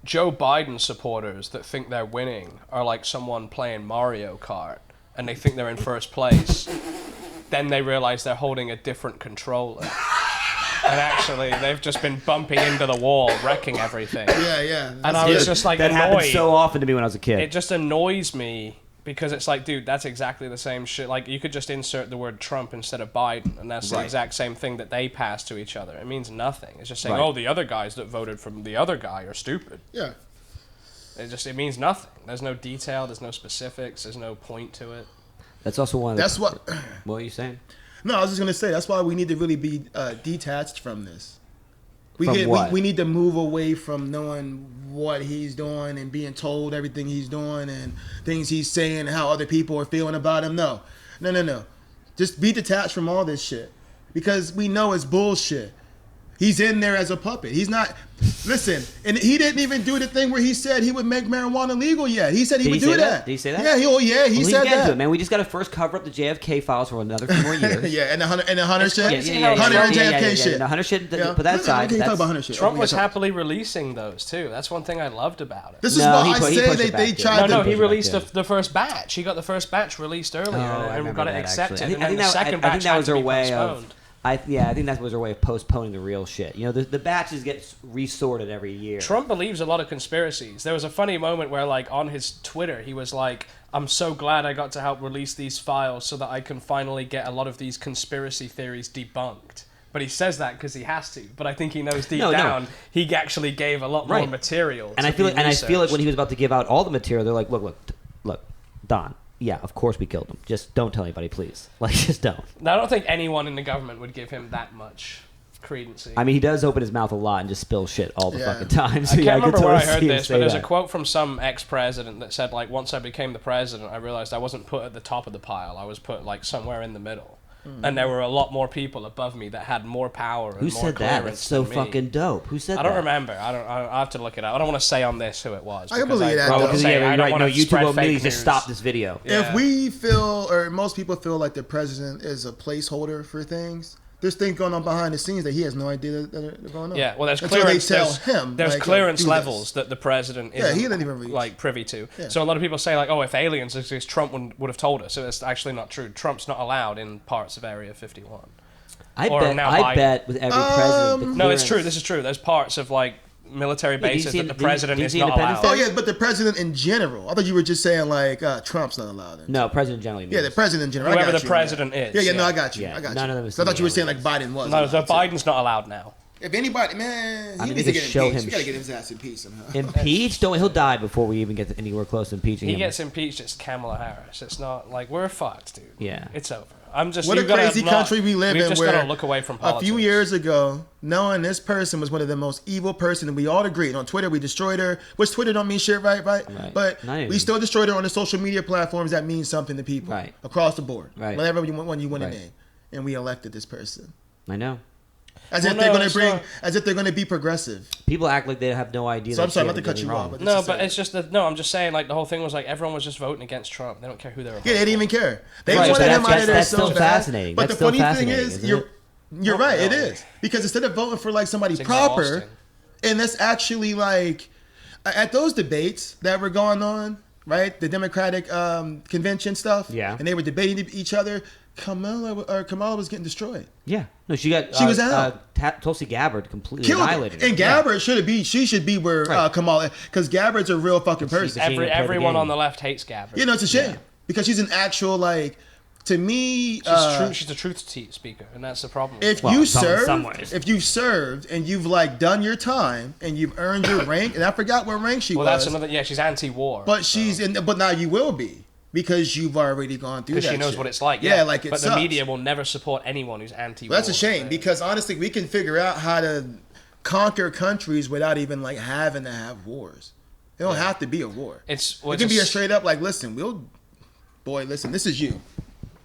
Joe Biden supporters that think they're winning are like someone playing Mario Kart, and they think they're in first place. Then they realize they're holding a different controller. And actually, they've just been bumping into the wall, wrecking everything. Yeah. And I was just like that happened annoyed. so often to me when I was a kid. It just annoys me because it's like, dude, that's exactly the same shit. Like, you could just insert the word Trump instead of Biden, and that's the Right. exact same thing that they pass to each other. It means nothing. It's just saying, Right. oh, the other guys that voted for the other guy are stupid. Yeah. It means nothing. There's no detail. There's no specifics. There's no point to it. That's also one of the... That's what. What are you saying? No, I was just gonna say that's why we need to really be detached from this. From what? We need to move away from knowing what he's doing and being told everything he's doing and things he's saying and how other people are feeling about him. No. Just be detached from all this shit because we know it's bullshit. He's in there as a puppet. He's not. Listen, and he didn't even do the thing where he said he would make marijuana legal yet. He said he Did would he do say that. that? Did he say that? Yeah, he Well, said he's getting to that. it, man. We just got to first cover up the JFK files for another few more years. Yeah, and the Hunter shit. crazy. Hunter and JFK shit. The Hunter shit, Yeah. put that aside. We can talk That's- about Hunter shit. Trump We can was talk- happily releasing those, too. That's one thing I loved about it. This is No, why he I put- he say pushed they it back, tried yeah. No, to. he released Yeah. the first batch. He got the first batch released earlier I and remember got it that, accepted. actually. And then the second batch that had was to their be way postponed. of. I think that was their way of postponing the real shit. The batches get resorted every year. Trump believes a lot of conspiracies. There was a funny moment where, like, on his Twitter, he was like, I'm so glad I got to help release these files so that I can finally get a lot of these conspiracy theories debunked. But he says that because he has to. But I think he knows deep down he actually gave a lot more Right. material. And to I feel be like, researched. when he was about to give out all the material, they're like, look, Don. Yeah, of course we killed him. Just don't tell anybody, please. Like, just don't. Now, I don't think anyone in the government would give him that much credency. I mean, he does open his mouth a lot and just spill shit all the Yeah. fucking time. So I can't remember where I totally heard see him this, say but there's that. a quote from some ex-president that said, like, once I became the president, I realized I wasn't put at the top of the pile. I was put, like, somewhere in the middle. And there were a lot more people above me that had more power and Who more said that? clearance That's so than me. fucking dope. Who said that? I don't remember. I have to look it up. I don't want to say on this who it was. I can because believe that, I though. would Because say yeah, I right. don't No, want to YouTube spread will fake immediately just news. stop this video. Yeah. If we feel, or most people feel like the president is a placeholder for things, there's things going on behind the scenes that he has no idea that they're going on. Yeah, well, there's Until clearance. they tell him. There's like, clearance do levels this. that the president Yeah, isn't he didn't even reach. like privy to. Yeah. So a lot of people say like, oh, if aliens exist, Trump would have told us. So it's actually not true. Trump's not allowed in parts of Area 51. I Or bet. now I Biden. bet with every president. The No, it's clearance- true. This is true. There's parts of like military do you bases see- that the do you- president do you is see not Independence allowed. Oh yeah, but the president in general. I thought you were just saying like Trump's not allowed. In. No, president generally. Yeah, the means- president in general. Whoever I got the you. president is, Yeah, no, yeah. I got you. Yeah, I got none you. of them is So I thought you were saying aliens. like Biden was. No, so allowed to. Biden's not allowed now. If anybody, man, I he mean, needs they to could get show impeached. him We gotta sh- get his ass impeached somehow. Impeached? Don't he'll die before we even get anywhere close to impeaching He him. gets impeached. It's Kamala Harris. It's not like we're fucked, dude. Yeah. It's over. I'm just. What a you've gotta crazy not- country we live we've in just where gotta look away from a politics. few years ago, knowing this person was one of the most evil person, and we all agreed. On Twitter, we destroyed her, which Twitter don't mean shit, right? Right. But Not even. we still destroyed her on the social media platforms that mean something to people. Right. Across the board. Right. Whatever you want to Right. name. And we elected this person. I know. As Well, if they're no, going to it's bring, not. as if they're going to be progressive. People act like they have no idea. So I'm that sorry, she not to ever cut did you wrong. off, but No, just but say- it's just that. No, I'm just saying. Like the whole thing was like everyone was just voting against Trump. They don't care who they were. Yeah, they didn't even care. They Right, wanted but him out that's- of there that's so still bad. fascinating. But That's the funny still thing fascinating, is, isn't you're Not right. It really. is because instead of voting for like somebody It's proper, exhausting. and that's actually like at those debates that were going on, right? The Democratic convention stuff. Yeah. And they were debating each other. Kamala was getting destroyed. Yeah. No, she got. She was out. Tulsi Gabbard completely Killed her. annihilated her. And Yeah. Gabbard she should be where Right. Kamala, because Gabbard's a real fucking person. She didn't play the Everyone game. on the left hates Gabbard. You know, it's a shame because she's an actual like. To me, She's a truth speaker, and that's the problem. if Well, you in some serve, ways. if you've served and you've like done your time and you've earned your rank, and I forgot what rank she well, was, that's another. Yeah, she's anti-war. but she's in. But now you will be because you've already gone through that. because she knows shit. what it's like. Yeah, like it But sucks. the media will never support anyone who's anti-war. Well, that's a shame right? because honestly, we can figure out how to conquer countries without even like having to have wars. It don't have to be a war. it's It can be a straight up like, listen, listen, this is you,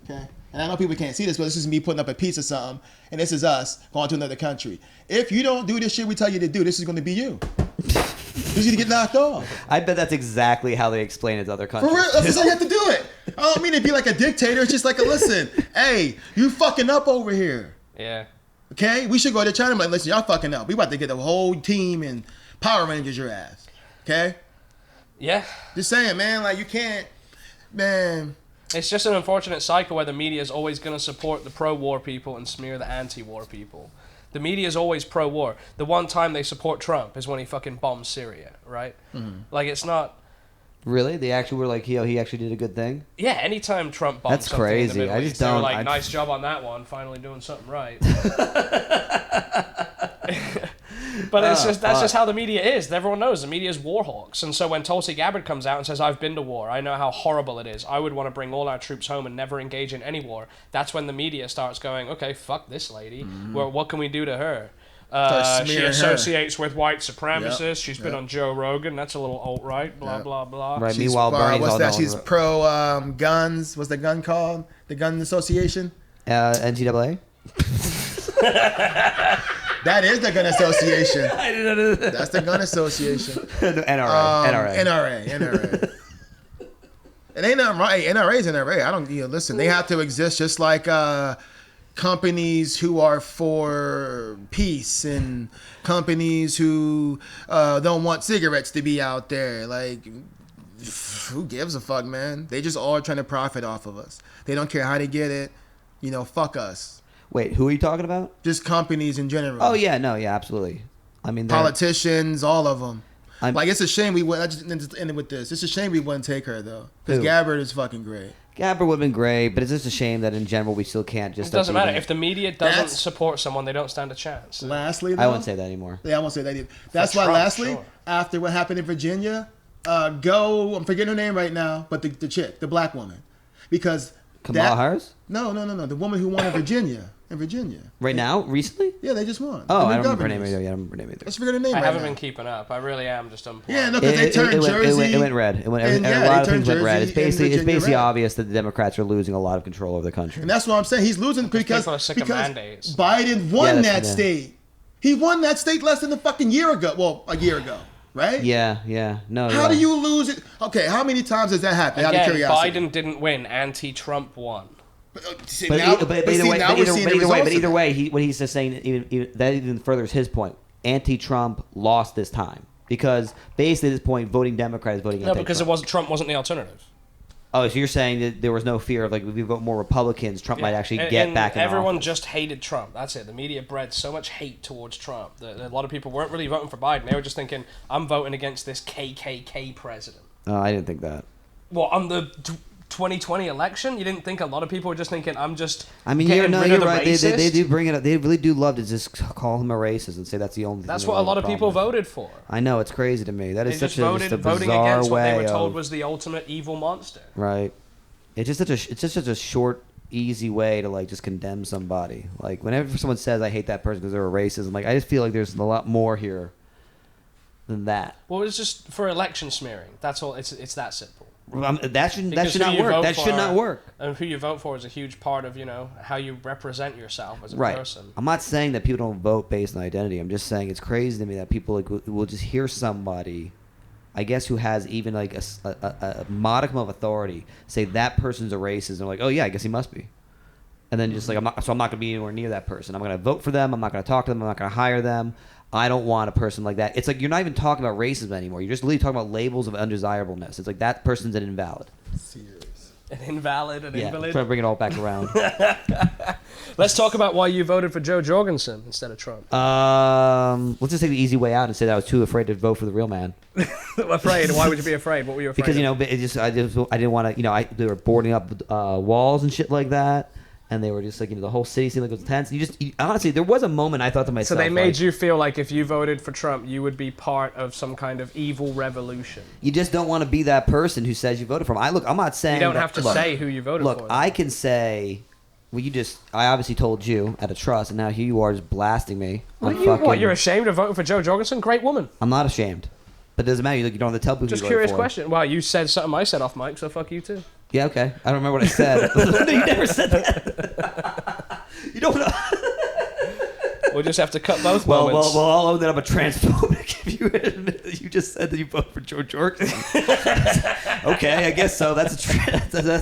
okay? And I know people can't see this, but this is me putting up a piece of something, and this is us going to another country. If you don't do this shit we tell you to do, this is going to be you. You're going to get knocked off. I bet that's exactly how they explain it to other For countries. real, that's just how you have to do it. I don't mean to be like a dictator. It's just like, listen, hey, you fucking up over here, Yeah. okay? We should go to China and be like, listen, y'all fucking up. We about to get the whole team and Power Rangers your ass, okay? Yeah. Just saying, man, like you can't, man. It's just an unfortunate cycle where the media is always going to support the pro-war people and smear the anti-war people. The media is always pro-war. The one time they support Trump is when he fucking bombed Syria, right? Like, it's not... Really? They actually were like, he actually did a good thing? Yeah, anytime Trump bombs That's something in crazy. the Middle I just East, they were don't- like, I- nice job on that one, finally doing something right. But it's just that's just how the media is. Everyone knows the media is war hawks. And so when Tulsi Gabbard comes out and says, I've been to war, I know how horrible it is, I would want to bring all our troops home and never engage in any war, that's when the media starts going, okay, fuck this lady. Well, what can we do to her? Start She smearing her. associates with white supremacists. Yep. She's been on Joe Rogan. That's a little alt-right, blah, Yep. blah, blah. Right. She's, Meanwhile, Bernie's what's all that? known She's for- pro guns. What's the gun called? The Gun Association. NCAA? That is the Gun Association. I didn't know that. That's the Gun Association. NRA. NRA. It ain't nothing right. NRA's NRA. I don't. Listen. They have to exist just like companies who are for peace and companies who don't want cigarettes to be out there. Like, who gives a fuck, man? They just all trying to profit off of us. They don't care how they get it. Fuck us. Wait, who are you talking about? Just companies in general. Oh, yeah, no, yeah, absolutely. I mean, they're- Politicians, all of them. I'm- Like, it's a shame we went. I just ended with this. It's a shame we wouldn't take her though, because Who? Gabbard is fucking great. Gabbard would have been great, but it's just a shame that in general we still can't just... It doesn't matter. even- If the media doesn't That's- support someone, they don't stand a chance. Lastly, though, I wouldn't say that anymore. Yeah, I won't say that either. That's why. Trump, Lastly, sure. after what happened in Virginia, I'm forgetting her name right now, but the chick, the black woman, because Kamala Harris? No, the woman who won in Virginia. Right now? Recently? Yeah, they just won. Oh, The I new don't remember her name governors. either. Yeah, I don't remember her name either. Let's forget her name I right haven't now. been keeping up. I really am just unplugged. Yeah, no, because they turned Jersey. It went red. It went, and, a yeah, lot they of things turned went red. Jersey It's basically, and it's Virginia basically red. obvious that the Democrats are losing a lot of control over the country. And that's what I'm saying. He's losing because people are sick of mandates. Biden won Yeah, that yeah. state. He won that state less than a fucking year ago. Well, a year ago, right? Yeah. No. How do you lose it? Okay, how many times has that happened? Out of Again, curiosity. Biden didn't win. Anti-Trump won. Either way, what he's just saying, that even furthers his point. Anti-Trump lost this time because basically at this point, voting Democrat is voting anti-Trump. No, because Trump wasn't the alternative. Oh, so you're saying that there was no fear of, like, if we vote more Republicans, Trump might actually get back in everyone office. just hated Trump. That's it. The media bred so much hate towards Trump that a lot of people weren't really voting for Biden. They were just thinking, I'm voting against this KKK president. Oh, I didn't think that. Well, on the 2020 election, you didn't think a lot of people were just thinking, I'm just I mean, getting rid of the right. They racist? do bring it up. They really do love to just call him a racist and say that's the only thing. That's what a lot of people voted for. I know, it's crazy to me. That is They such just a voting bizarre against what they way were told of, was the ultimate evil monster. right. It's just such a short, easy way to, like, just condemn somebody. Like, whenever someone says I hate that person because they're a racist, I'm like, I just feel like there's a lot more here than that. Well, it's just for election smearing. That's all. It's that simple. That should Because not who you work. vote That should for- not work. And who you vote for is a huge part of, how you represent yourself as a Right. person. I'm not saying that people don't vote based on identity. I'm just saying it's crazy to me that people, like, will just hear somebody, I guess, who has even, like, a modicum of authority say that person's a racist, and they're like, oh yeah, I guess he must be. And then just like, I'm not going to be anywhere near that person. I'm going to vote for them. I'm not going to talk to them. I'm not going to hire them. I don't want a person like that. It's like you're not even talking about racism anymore. You're just literally talking about labels of undesirableness. It's like that person's an invalid. Serious. An invalid, an Yeah, invalid. trying to bring it all back around. Let's talk about why you voted for Joe Jorgensen instead of Trump. Let's just take the easy way out and say that I was too afraid to vote for the real man. Afraid? Why would you be afraid? What were you afraid Because, of? I didn't want to, they were boarding up walls and shit like that. And they were just like, the whole city seemed like it was tense. Honestly, there was a moment I thought to myself. So they made like, you feel like if you voted for Trump, you would be part of some kind of evil revolution. You just don't want to be that person who says you voted for him. I'm not saying. You don't have to say who you voted for. Look, I can say. Well, I obviously told you at a trust, and now here you are just blasting me. You're ashamed of voting for Joe Jorgensen? Great woman. I'm not ashamed. But it doesn't matter. You don't have to tell people Just who you voted curious for. question. Well, you said something I said off mic, so fuck you too. Yeah, okay. I don't remember what I said. You never said that. You don't know. We'll just have to cut both Well, moments. I'll own that I'm a transphobic if you admit that you just said that you voted for Joe Jorgensen. Okay, I guess so. That's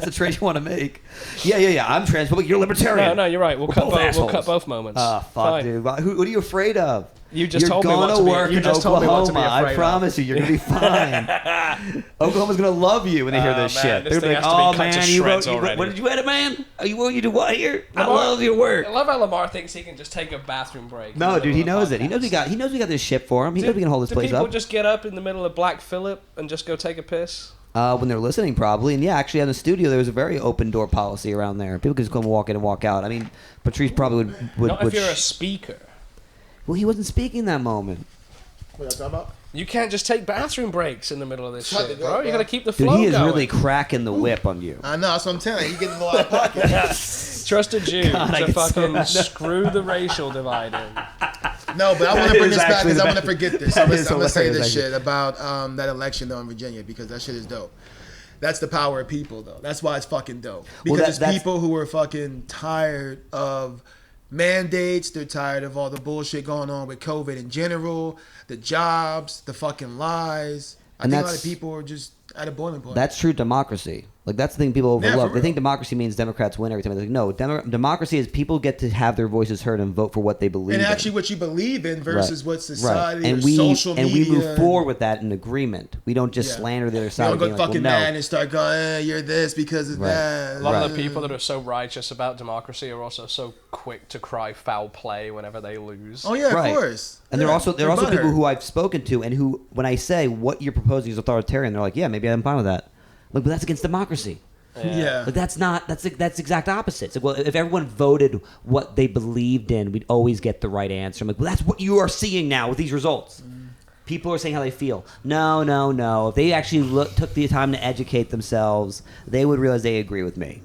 a trade you want to make. Yeah. I'm transphobic. You're libertarian. No, you're right. We'll cut both moments. Oh, fuck, Fine. dude. What are you afraid of? You just You're told me what gonna to be. work You in just told me what to be Oklahoma. afraid I of. promise you, you're gonna be fine. Oklahoma's gonna love you when they hear this man, shit. this They're thing like, has to be "Oh cut man, to you shreds wrote. already." What did you edit, man? Are you willing to do what here? I Lamar- love your work." I love how Lamar thinks he can just take a bathroom break. in the No, middle dude, he of a knows it. He podcast. knows we got this shit for him. He knows we can hold this place Do people up. just get up in the middle of Black Phillip and just go take a piss? When they're listening, probably. And yeah, actually, in the studio, there was a very open door policy around there. People could just come walk in and walk out. I mean, Patrice probably would. Not if you're a speaker. Well, he wasn't speaking that moment. What are you talking about? You can't just take bathroom breaks in the middle of this Shut shit, the door, bro. You bro. gotta keep the Dude, flow he is going. really cracking the whip on you. I know, that's what I'm telling you. You're getting a little out of pocket. Trusted you God, I to can see fucking that. screw the racial divide in. No, but I want That to bring is this back actually because the I want to best- forget this. that I'm is going to say hilarious, this actually. shit about that election, though, in Virginia, because that shit is dope. That's the power of people, though. That's why it's fucking dope. Because it's that's- people who are fucking tired of mandates. They're tired of all the bullshit going on with COVID in general, the jobs, the fucking lies. I And think a lot that's- of people are just at a boiling point. That's true democracy. Like, that's the thing people Yeah, overlook. for They think real. democracy means Democrats win every time. They're like, no, democracy is people get to have their voices heard and vote for what they believe and in. actually what you believe in versus what society and or we social media. and we move forward with that in agreement. We don't just Yeah. slander the other You side. don't and go being like, fucking well, no. mad and start going, you're this because of Right. that. A lot of Right. the people that are so righteous about democracy are also so quick to cry foul play whenever they lose. Oh yeah, Right. of course. And Yeah, they're also butthurt. people who I've spoken to and who, when I say what you're proposing is authoritarian, they're like, yeah, maybe I'm fine with that. Like, but that's against democracy. Yeah. Like, that's exact opposite. It's like, well, if everyone voted what they believed in, we'd always get the right answer. I'm like, well, that's what you are seeing now with these results. People are saying how they feel. No. If they actually took the time to educate themselves, they would realize they agree with me.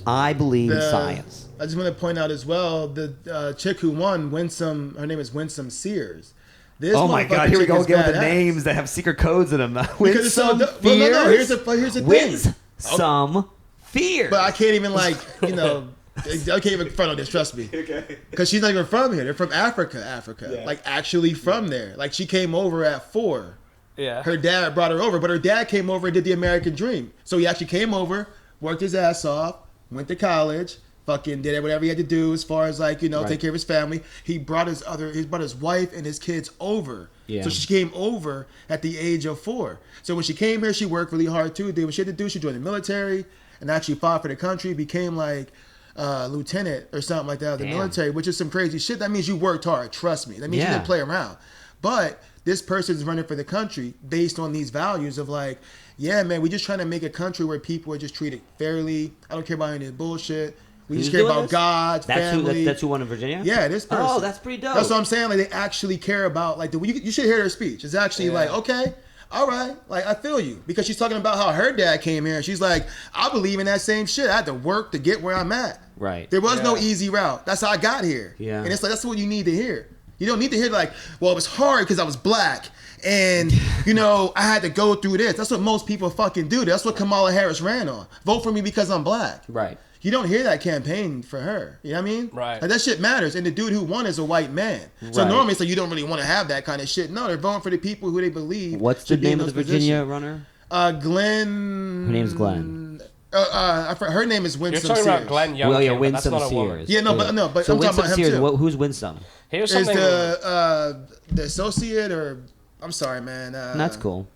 I believe in science. I just want to point out as well the chick who won, her name is Winsome Sears. This Oh my God! motherfucking Here we chick go is again with the badass. names that have secret codes in them. Because it's so dope. Well, no, here's the thing. Some fear. But I can't even I can't even front on this. Trust me. Okay. Because she's not even from here. They're from Africa. Yeah. Like actually from there. Like she came over at 4. Yeah. Her dad brought her over, but her dad came over and did the American dream. So he actually came over, worked his ass off, went to college, fucking did whatever he had to do as far as like, Right. take care of his family. He brought his wife and his kids over. Yeah. So she came over at the age of 4. So when she came here, she worked really hard too. Did what she had to do. She joined the military and actually fought for the country. Became like lieutenant or something like that of the Damn. military, which is some crazy shit. That means you worked hard. Trust me. That means you Yeah. didn't play around. But this person's running for the country based on these values of like, yeah, man, we're just trying to make a country where people are just treated fairly. I don't care about any of the bullshit. We Who's just care doing about this? God, That's family. that's who won in Virginia. Yeah, this person. Oh, that's pretty dope. That's what I'm saying. Like they actually care about like you should hear her speech. It's actually like, okay, all right, like I feel you, because she's talking about how her dad came here and she's like, I believe in that same shit. I had to work to get where I'm at. Right. There was no Yeah. easy route. That's how I got here. Yeah. And it's like that's what you need to hear. You don't need to hear like, well, it was hard because I was black and I had to go through this. That's what most people fucking do. That's what Kamala Harris ran on. Vote for me because I'm black. Right. You don't hear that campaign for her. You know what I mean? Right. Like that shit matters. And the dude who won is a white man. So Right. normally, so you don't really want to have that kind of shit. No, they're voting for the people who they believe. What's the should be in name of the those Virginia positions. runner? Glenn. Her name's Glenn. Her name is You're Winsome talking Sears. about Glenn Youngkin, Well, yeah, but that's Winsome not a woman. Sears. Yeah, no, but I'm talking Winsome about him Sears. too. Who's Winsome? Here's Is something. the associate or I'm sorry, man. That's cool.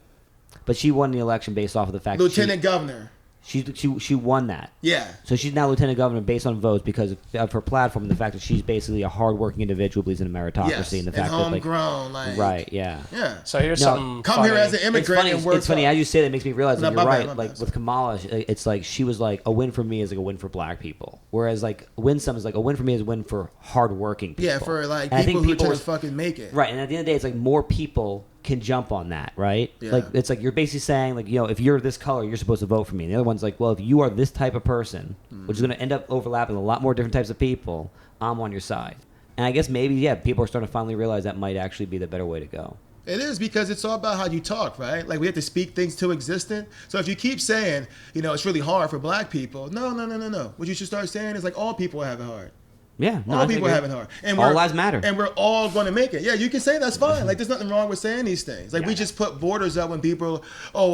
But she won the election based off of the fact Lieutenant Governor. she won that. Yeah. So she's now lieutenant governor based on votes because of her platform and the fact that she's basically a hardworking individual, believes in a meritocracy, Yes. and the And fact that homegrown, like right, yeah. Yeah. So here's No, something. Come here funny. as an It's immigrant funny. and work. It's funny as you say that, it makes me realize that No, you're my bad, right. my Like bad, with Kamala, it's like she was like a win for me is like a win for black people, whereas like Winsome is like a win for me is a win for hardworking people. Yeah, for like And I think people who try to are- fucking make it. Right, and at the end of the day, it's like more people can jump on that, right? Yeah. Like it's like you're basically saying like if you're this color, you're supposed to vote for me. And the other one's like, well, if you are this type of person, which is going to end up overlapping a lot more different types of people, I'm on your side. And I guess maybe people are starting to finally realize that might actually be the better way to go. It is because it's all about how you talk, right? Like we have to speak things to existence. So if you keep saying, it's really hard for black people, no. What you should start saying is like all people have it hard. Yeah, no, All I people agree. have it hard. And All lives matter. And we're all going to make it. Yeah, you can say that's fine. Like there's nothing wrong with saying these things. Like we Yeah. just put borders up when people,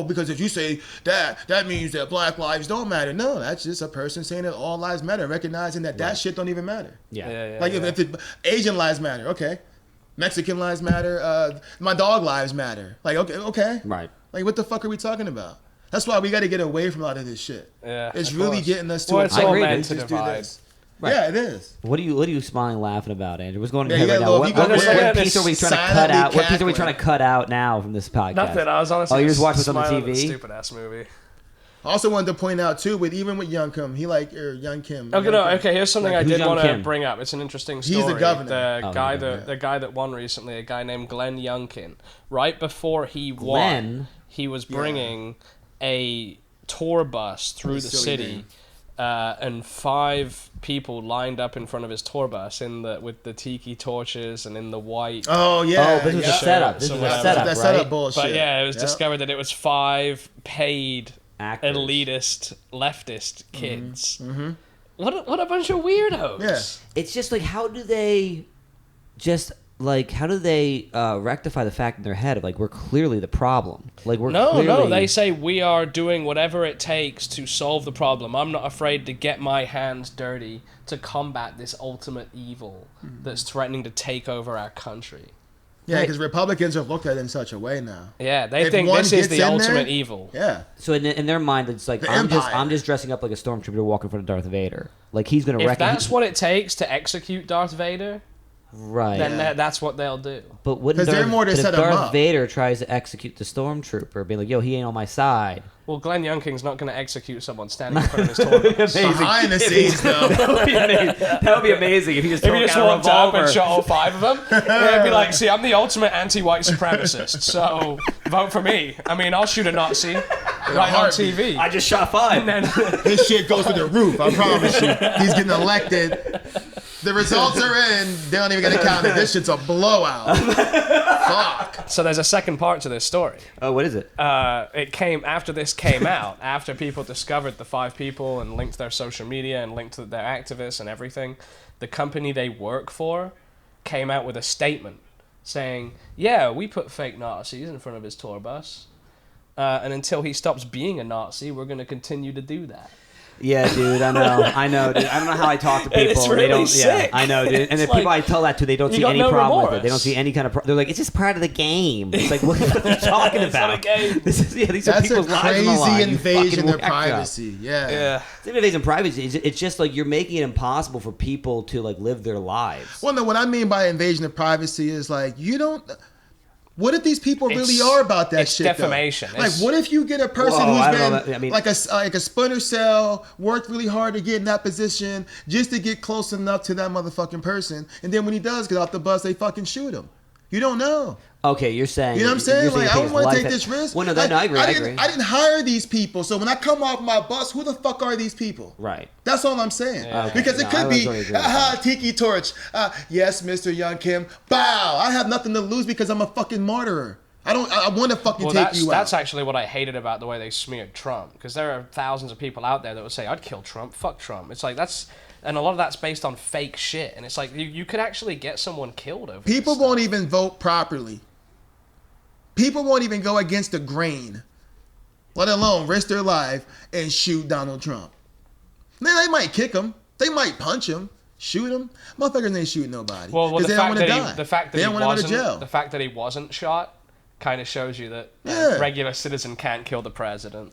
because if you say that means that black lives don't matter. No, that's just a person saying that all lives matter, recognizing that shit don't even matter. Yeah. Yeah, Like if Asian lives matter, okay. Mexican lives matter. My dog lives matter. Like okay. Right. Like what the fuck are we talking about? That's why we got to get away from a lot of this shit. Yeah, It's of really course. getting us to Well, a it's point all where meant we to just do divide. this. Right. Yeah, it is. What are you smiling, laughing about, Andrew? What's going on Yeah, in you your head right gotta now? look, What, you gotta what look piece are we trying to cut silently out? What piece are we cackling. trying to cut out now from this podcast? Nothing. I was honestly. Oh, you're just watching what's on the smiling at TV? Stupid ass movie. I also wanted to point out too, even with Young Kim, Young Kim. Okay, no, okay. Here's something Like, I who's did Young want to Kim? bring up. It's an interesting He's story. the governor. The Oh, guy the that the guy that won recently, a guy named Glenn Youngkin. Right before he won, Glenn? he was bringing a tour bus through the Silly city. name. And 5 people lined up in front of his tour bus with the tiki torches and in the white. Oh yeah. Oh, this was yeah. a setup. This So was a whatever. setup, That right? setup bullshit. But yeah, it was Yep. discovered that it was 5 paid Actors. elitist leftist kids. Mm-hmm. What a bunch of weirdos. Yeah. It's just like how do they rectify the fact in their head of like we're clearly the problem? Like we're No, clearly... they say we are doing whatever it takes to solve the problem. I'm not afraid to get my hands dirty to combat this ultimate evil that's threatening to take over our country. Yeah, because Republicans have looked at it in such a way now. Yeah, they If think one this is gets the in there- ultimate evil. Yeah. So in their mind, it's like The I'm Empire. just dressing up like a stormtrooper walking in front of Darth Vader. Like he's gonna If wreck. that's what it takes to execute Darth Vader, right. then Yeah. that's what they'll do. But wouldn't 'Cause they're more to but if set 'em Darth up. Vader tries to execute the stormtrooper, being like, "Yo, he ain't on my side." Well, Glenn Youngkin's not going to execute someone standing in front of his tour bus. Behind the scenes, though. That would be amazing if he just If he just walked up and shot all 5 of them, they'd be like, see, I'm the ultimate anti-white supremacist, so vote for me. I mean, I'll shoot a Nazi right on heartbeat. TV. I just shot 5. And then, His shit goes through the roof. I promise you. He's getting elected. The results are in. They don't even get counted. This shit's a blowout. Fuck. so there's a second part to this story. Oh, what is it? It came after this came out, after people discovered the 5 people and linked their social media and linked to their activists and everything. The company they work for came out with a statement saying, yeah, we put fake Nazis in front of his tour bus. And until he stops being a Nazi, we're going to continue to do that. Yeah, dude, I know, dude. I don't know how I talk to people. It's and they really don't, sick. Yeah, I know, dude. And the like, people I tell that to, they don't you see got any no problem with it. They remorse. don't see any kind of. They're like, it's just part of the game. It's like, what are you talking It's not about? a game. These are That's a people's lives on the line. crazy You invasion fucking of whack job. privacy. Yeah. Yeah. It's not invasion of privacy. It's just like you're making it impossible for people to like live their lives. Well, no, what I mean by invasion of privacy is like you don't. What if these people really It's- are about that it's shit? defamation. Though? Like, It's- what if you get a person Whoa, I who's don't know been that- I mean- like a Splinter Cell, worked really hard to get in that position just to get close enough to that motherfucking person, and then when he does get off the bus, they fucking shoot him. You don't know. Okay, you're saying. You know what I'm saying? you're Like, I take don't want his to take life this at- risk. Well, no, that, no, I agree. I agree. I didn't hire these people, so when I come off my bus, who the fuck are these people? Right. That's all I'm saying. Yeah. Okay. Because it No, I could be, totally agree with aha, Tiki Torch. Yes, Mr. Young Kim. Bow. I have nothing to lose because I'm a fucking martyr. I want to fucking Well, take that's you out. that's actually what I hated about the way they smeared Trump, because there are thousands of people out there that would say, "I'd kill Trump, fuck Trump." It's like and a lot of that's based on fake shit, and it's like you could actually get someone killed over. this People stuff. won't even vote properly. People won't even go against the grain, let alone risk their life and shoot Donald Trump. They might kick him. They might punch him. Shoot him. Motherfuckers ain't shooting nobody. Well, 'Cause the they don't fact want to that die. the fact that they he don't want to go to wasn't jail. the fact that he wasn't shot kind of shows you that Yeah. regular citizen can't kill the president.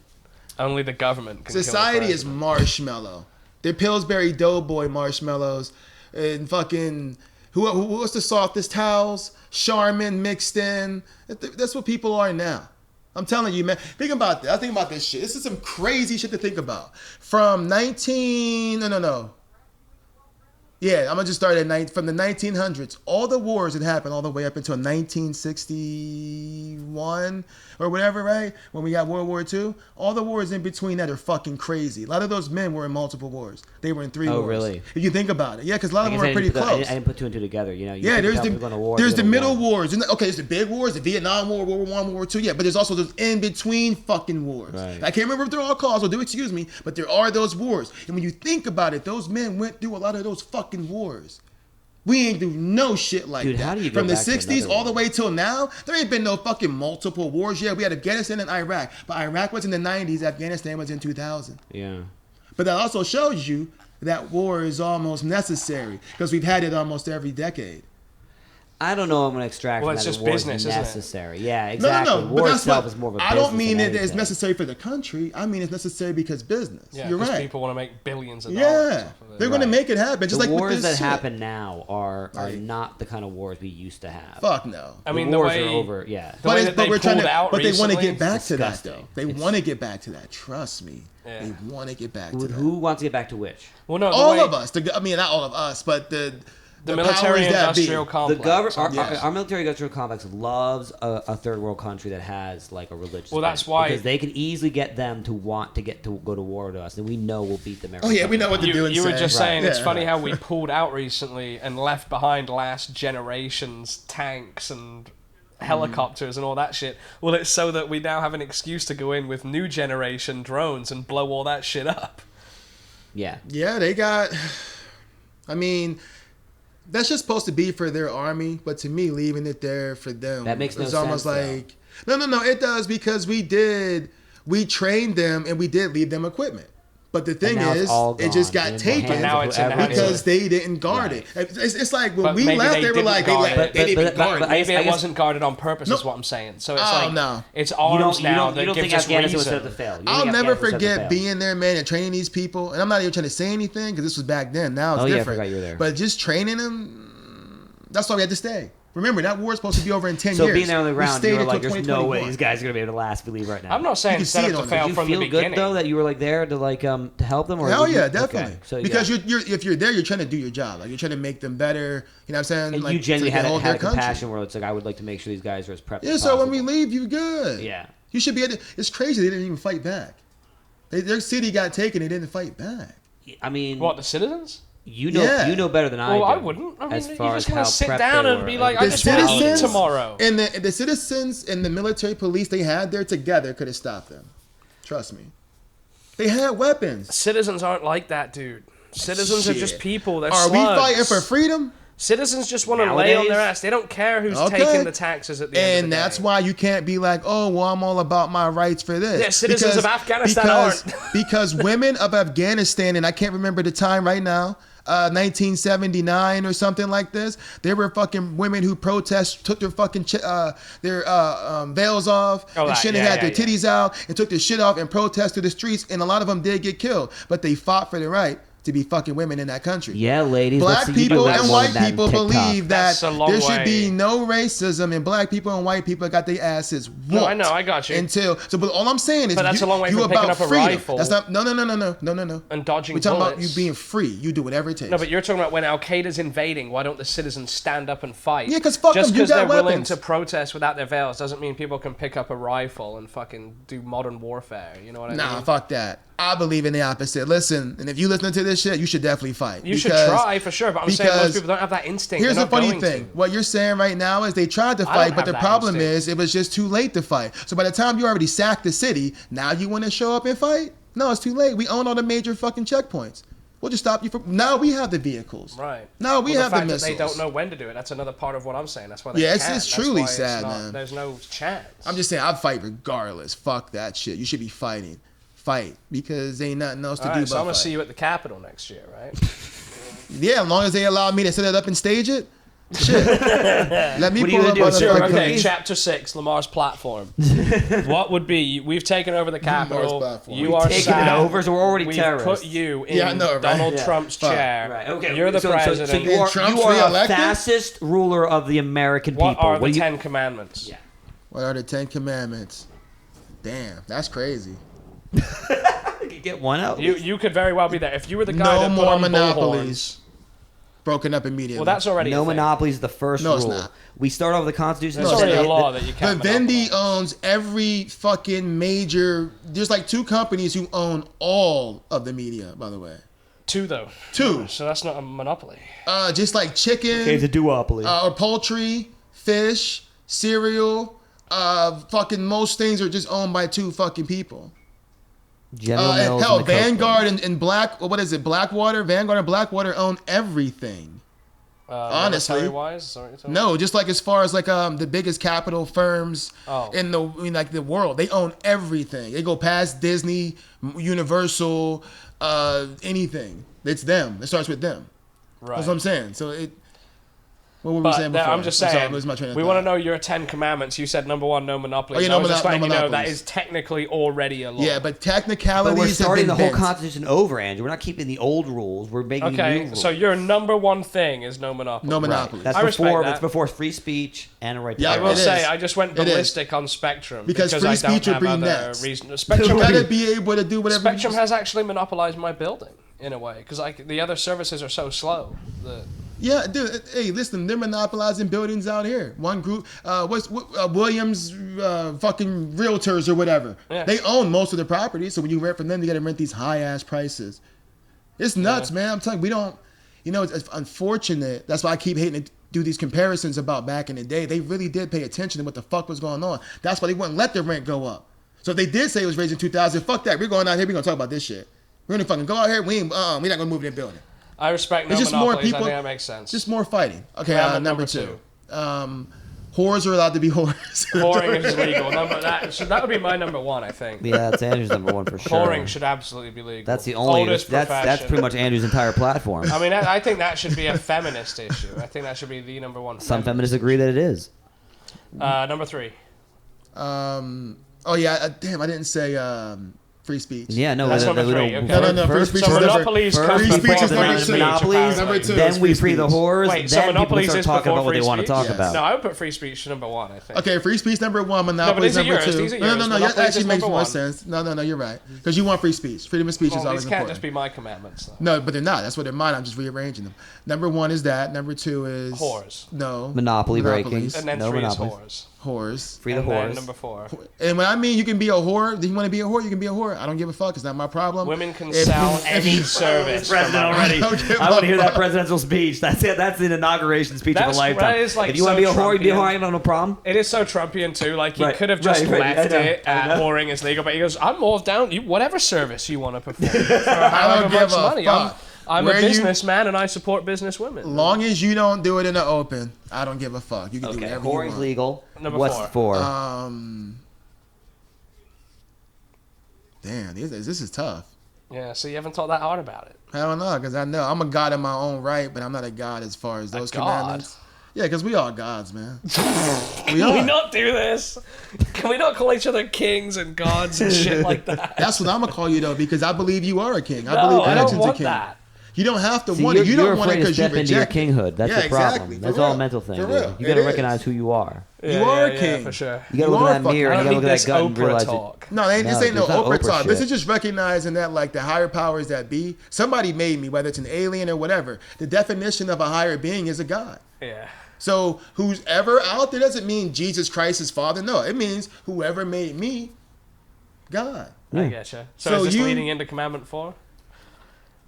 Only the government can. Society kill the is president. marshmallow. They're Pillsbury Doughboy marshmallows, and fucking what's the softest towels? Charmin mixed in. That's what people are now. I'm telling you, man. Think about that. I think about this shit. This is some crazy shit to think about. From 19, no. Yeah, I'm gonna just start from the 1900s. All the wars that happened all the way up until 1961 or whatever, right? When we got World War II. All the wars in between that are fucking crazy. A lot of those men were in multiple wars. They were in 3 Oh, wars. really? If you think about it, yeah, because a lot of I them guess were pretty I close. didn't put two and two together. You know. You Yeah, think there's about the people going to war, there's the people middle going- wars. Okay, there's the big wars, the Vietnam War, World War I, World War II. Yeah, but there's also those in between fucking wars. Right. I can't remember if they're all called, so do excuse me. But there are those wars, and when you think about it, those men went through a lot of those fucking wars. We ain't do no shit like Dude, that. how do you go From the back to 60s another all the one? way till now, there ain't been no fucking multiple wars. Yeah, we had Afghanistan and Iraq, but Iraq was in the 90s, Afghanistan was in 2000. Yeah. But that also shows you that war is almost necessary because we've had it almost every decade. I don't know. I'm going to extract. Well, from it's that just that war is business, isn't it? necessary. Yeah, exactly. No. War But that's itself what is more of a I don't business mean than it as anything. necessary for the country. I mean it's necessary because business. Yeah, You're 'cause right. people want to make billions of dollars. Yeah, off of it. they're going to make it happen. Just The like wars with this that shit. happen now are Right. not the kind of wars we used to have. Fuck no. I mean, the wars way, are over. Yeah. The way that they we're trying pulled to, out but they want to recently, get back to that disgusting. though. They It's- want to get back to that. Trust me. Yeah. They want to get back to Who, that. who wants to get back to which? Well, no, All way, of us. I mean, not all of us, but the military powers that be. industrial The complex. Yes. our military industrial complex loves a third world country that has like a religious. Well, that's bent, why- because they can easily get them to want to go to war with us, and we know we'll beat them every. Oh yeah, we know what to you, do and you were say. just saying it's Yeah. funny how we pulled out recently and left behind last generation's tanks and helicopters and all that shit. Well, it's so that we now have an excuse to go in with new generation drones and blow all that shit up. Yeah. Yeah, they got. I mean, that's just supposed to be for their army, but to me, leaving it there for them, That makes no it's almost sense, like no. It does because we trained them and we did leave them equipment. But the thing now it's is, all it just gone got in the taken hands now of it's in the whoever hands it because is. they didn't guard Right. it. It's like when But we maybe left, they they were didn't like, guard it. they didn't But- guard but it. Maybe I it guess- wasn't guarded on purpose, is No. what I'm saying. So it's Oh, like no. it's You arms don't, now you that don't gives think us Afghanistan was set up reason. to fail. You don't I'll think never Afghanistan was set up to forget fail. being there, man, and training these people. And I'm not even trying to say anything because this was back then. Now it's Oh, yeah, I different. forgot you were there. But just training them, that's why we had to stay. Remember, that war is supposed to be over in 10 So years. being there on the We ground, stayed you were until like, "There's no way 2021. these guys are gonna be able to last. We leave right now." I'm not saying can set see up it to on fail it. Did you from the feel beginning. good though that you were like there to like to help them? Or Hell were you- yeah, okay. definitely. So because yeah. if you're there, you're trying to do your job. Like you're trying to make them better. You know what I'm saying? And like, you genuinely so they had, can hold had a their country. compassion where it's like I would like to make sure these guys are as prepped. Yeah, as so when possible. we leave, you good. Yeah. You should be able to, it's crazy they didn't even fight back. Their city got taken, they didn't fight back. I mean, What, the citizens? you know, Yeah. you know better than I do. Well, I wouldn't. I mean, as you far just as want how to sit prepped down they and were. be like, The I just want to eat citizens tomorrow. And the citizens and the military police they had there together could have stopped them. Trust me. They had weapons. Citizens aren't like that, dude. Citizens are just Shit. people. They're Are we slugs. fighting for freedom? Citizens just want to lay on their ass. They don't care who's taking the taxes at the end of the day. And that's why you can't be like, oh, well, I'm all about my rights for this. Yeah, citizens of Afghanistan aren't. Because women of Afghanistan, and I can't remember the time right now, 1979 or something like this. There were fucking women who took their fucking veils off and shouldn't have had their titties out and took their shit off and protested through the streets. And a lot of them did get killed, but they fought for the right to be fucking women in that country. Yeah, ladies. Black people and white people believe that there should be way. no racism, and black people and white people got their asses whooped. No, I know, I got you. But all I'm saying is, but that's a long way from picking up a rifle. That's not. No. And dodging We're talking bullets. about you being free. You do whatever it takes. No, but you're talking about when Al Qaeda's invading. Why don't the citizens stand up and fight? Yeah, because fuck them. Just You because got they're willing weapons. to protest without their veils doesn't mean people can pick up a rifle and fucking do modern warfare. You know what I mean? Nah, fuck that. I believe in the opposite. Listen, and if you listen to this shit, you should definitely fight. You should try for sure, but I'm saying most people don't have that instinct. Here's They're the not funny going thing. to. What you're saying right now is they tried to I fight, don't but have the that problem instinct. is it was just too late to fight. So by the time you already sacked the city, now you want to show up and fight? No, it's too late. We own all the major fucking checkpoints. We'll just stop you from. Now we have the vehicles. Right. Now we have the the fact missiles. that they don't know when to do it. That's another part of what I'm saying. That's why they Yeah, can't. it's That's truly why sad, not, man. There's no chance. I'm just saying, I'd fight regardless. Fuck that shit. You should be fighting. Fight. Because ain't nothing else to All do right, so but I'm gonna fight. see you at the Capitol next year, right? Yeah, as long as they allow me to set it up and stage it. Shit. Let me What are you pull gonna up do? on Sure, the Okay, fucking- Chapter 6, Lamar's platform. What would be? We've taken over the Capitol. platform. You We've are taken sad. it over, so we're already We've terrorists. put you in Yeah, I know, right? Donald Yeah. Trump's Fuck. chair. Right. Okay. You're the president. So you are, Trump's you are a reelected? fascist ruler of the American What people. are the do you- 10 Commandments? Yeah. What are the 10 Commandments? Damn, that's crazy. You get one out. You could very well be there. If you were the guy No that put more on monopolies. Broken up immediately. Well, that's already No a thing. monopolies is the first No, it's rule. not. We start off with the Constitution. There's No, already it's a not. law that you can't Vivendi monopolize. owns every fucking major. There's like 2 companies who own all of the media, by the way. 2, though. 2. So that's not a monopoly. Just like chicken. Okay, it's a duopoly. Or poultry, fish, cereal, fucking most things are just owned by 2 fucking people. General And Mills hell, and the Coke Vanguard and what is it? Blackwater? Vanguard and Blackwater own everything. Honestly. Military-wise? Is that what you're talking No, just like as far as like the biggest capital firms Oh. in the world, they own everything. They go past Disney, Universal, anything. It's them. It starts with them. Right. That's what I'm saying. So what were we saying But before? I'm just sorry, saying, I'm losing my train of we thought. want to know your 10 Commandments. You said number 1, no monopolies. Oh, yeah, I was no just mono- letting no you know that monopolies. is technically already a law. Yeah, but But technicalities we're starting the have been whole bent. Constitution over, Andrew. We're not keeping the old rules. We're making new Okay, rules. so your number 1 thing is no monopoly. No Right. monopoly. That's I respect before. that. That's before free speech and a right to Yeah, I vote. will It say, is. I just went It is. ballistic on Spectrum Because free I speech don't would have be other next. reason. You Spectrum, gotta be able to do whatever. Spectrum has actually monopolized my building in a way because the other services are so slow. Yeah, dude. Hey, listen, they're monopolizing buildings out here. One group, Williams, fucking realtors or whatever. Yeah. They own most of the property, so when you rent from them, you got to rent these high ass prices. It's nuts, man. I'm telling you, we don't. You know, it's unfortunate. That's why I keep hating to do these comparisons about back in the day. They really did pay attention to what the fuck was going on. That's why they wouldn't let the rent go up. So if they did say it was raised in 2000, fuck that. We're going out here. We're gonna talk about this shit. We're gonna fucking go out here. We're not gonna move in the building. I respect no It's just more monopolies. people. I think that makes sense. Just more fighting. Okay, Round number number 2. Whores are allowed to be whores. Whoring is legal. That would be my number 1, I think. Yeah, that's Andrew's number 1 for sure. Whoring should absolutely be legal. That's the only. Oldest That's profession. pretty much Andrew's entire platform. I mean, I think that should be a feminist issue. I think that should be the number 1. Some feminists agree that it is. Number 3. Oh yeah, damn, I didn't say free speech. Yeah, no, That's we number don't- 3, okay. No, free speech So is different. monopolies First, come free before speech is free number speech, two. Monopolies, Number apparently. two. then free we free the speech. whores, Wait, so then people monopolies start is talking before about what they free want to talk speech? about. No, I would put free speech number 1, I think. Okay, free speech number 1, monopolies these are number yours. 2. These are No, yours. that Monopolies actually is makes number more 1. sense. No, you're right. Because you want free speech. Freedom of speech is Well, always these can't important. just be my commandments, though. No, but they're not. That's what they're mine. I'm just rearranging them. Number 1 is that. Number 2 is Whores. No. Monopoly breaking. Monopolies. And then No 3 is monopolies. whores. Whores. Free the And then whores. number 4. And when I mean you can be a whore, if you want to be a whore, you can be a whore. I don't give a fuck. It's not my problem. Women can If- sell if any you- service. President from already. I don't give I want to a hear that fuck. presidential speech. That's it. That's the inauguration speech of a That's- lifetime. that is, like, if you want to so be a whore, you be a Trumpian. whore. I have no problem. It is so Trumpian too. Like he Right, could have just right, I left know, it I at know. whoring is legal, but he goes, "I'm all down. You whatever service you want to perform for I however don't give much a money. fuck. I'm a Where you- businessman and I support business women. Long as you don't do it in the open, I don't give a fuck. You can do Okay, whatever you whoring's want. legal. Number What's 4. 4? Damn, this is tough. Yeah, so you haven't thought that hard about it. I don't know, because I know I'm a god in my own right, but I'm not a god as far as those god? commandments. Yeah, because we all gods, man. We Can we are. not do this? Can we not call each other kings and gods and shit like that? That's what I'm gonna call you though, because I believe you are a king. I No, believe I don't Anakin's a want king. that. You don't have to See, want it. You you're don't want it afraid to because you step into your reject it. kinghood. That's Yeah, the problem. exactly. For That's all a real. mental thing. For Dude. real. You got to It recognize is. who you are. You are a yeah, king. for sure. You got to You look are in that fucking- mirror I and don't you got to need look at this that gut and Oprah realize talk. No, this No, ain't no it's not Oprah Oprah talk. This shit. is just recognizing that, like, the higher powers that be, somebody made me, whether it's an alien or whatever. The definition of a higher being is a god. Yeah. So who's ever out there doesn't mean Jesus Christ is Father. No, it means whoever made me, God. I getcha. So, So is this you- leading into Commandment 4?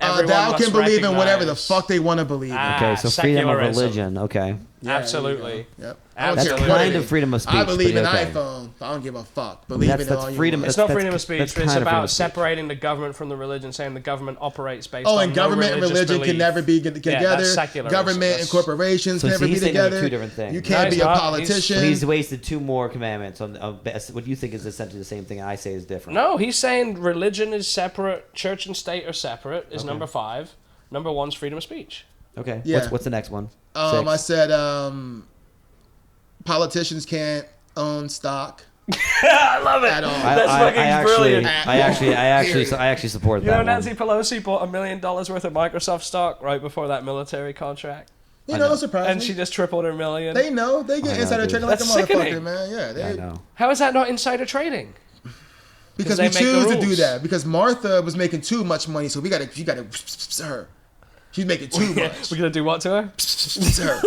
Everyone Thou must can believe in whatever the recognize- fuck they want to believe in. Ah, Okay, so freedom of secularism. religion. Okay. Yeah, Absolutely. there you go. Yep. That's I don't That's care Absolutely. what kind it of is. freedom of speech. I believe in but okay. iPhone. I don't give a fuck. Believe That's- in it that's all you freedom- want. It's not That's- freedom of speech. that's It's kind of freedom about of speech. separating the government from the religion, saying the government operates based Oh, on and government no and religious religion belief. can never be Yeah, together. that's secularism. Government and That's- corporations So can never he's be saying they're together. two different things. You No, can't he's be a not. politician. He's wasted 2 more commandments on what you think is essentially the same thing I say is different. No, he's saying religion is separate, church and state are separate, is number 5. Number 1's freedom of speech. Okay. Yeah. What's the next one? I 6. said politicians can't own stock I love it. at all. That's fucking brilliant. I actually support You know, that Nancy one. Pelosi bought $1 million worth of Microsoft stock right before that military contract, You know, no surprise. and she just tripled her million. They know. They get I know, insider dude. trading like a That's motherfucker, sickening. man. Yeah, I they, know. How is that not insider trading? because they we make the choose to do rules. that. Because Martha was making too much money, so you gotta her. She's making too much. We're gonna do what to her? Her.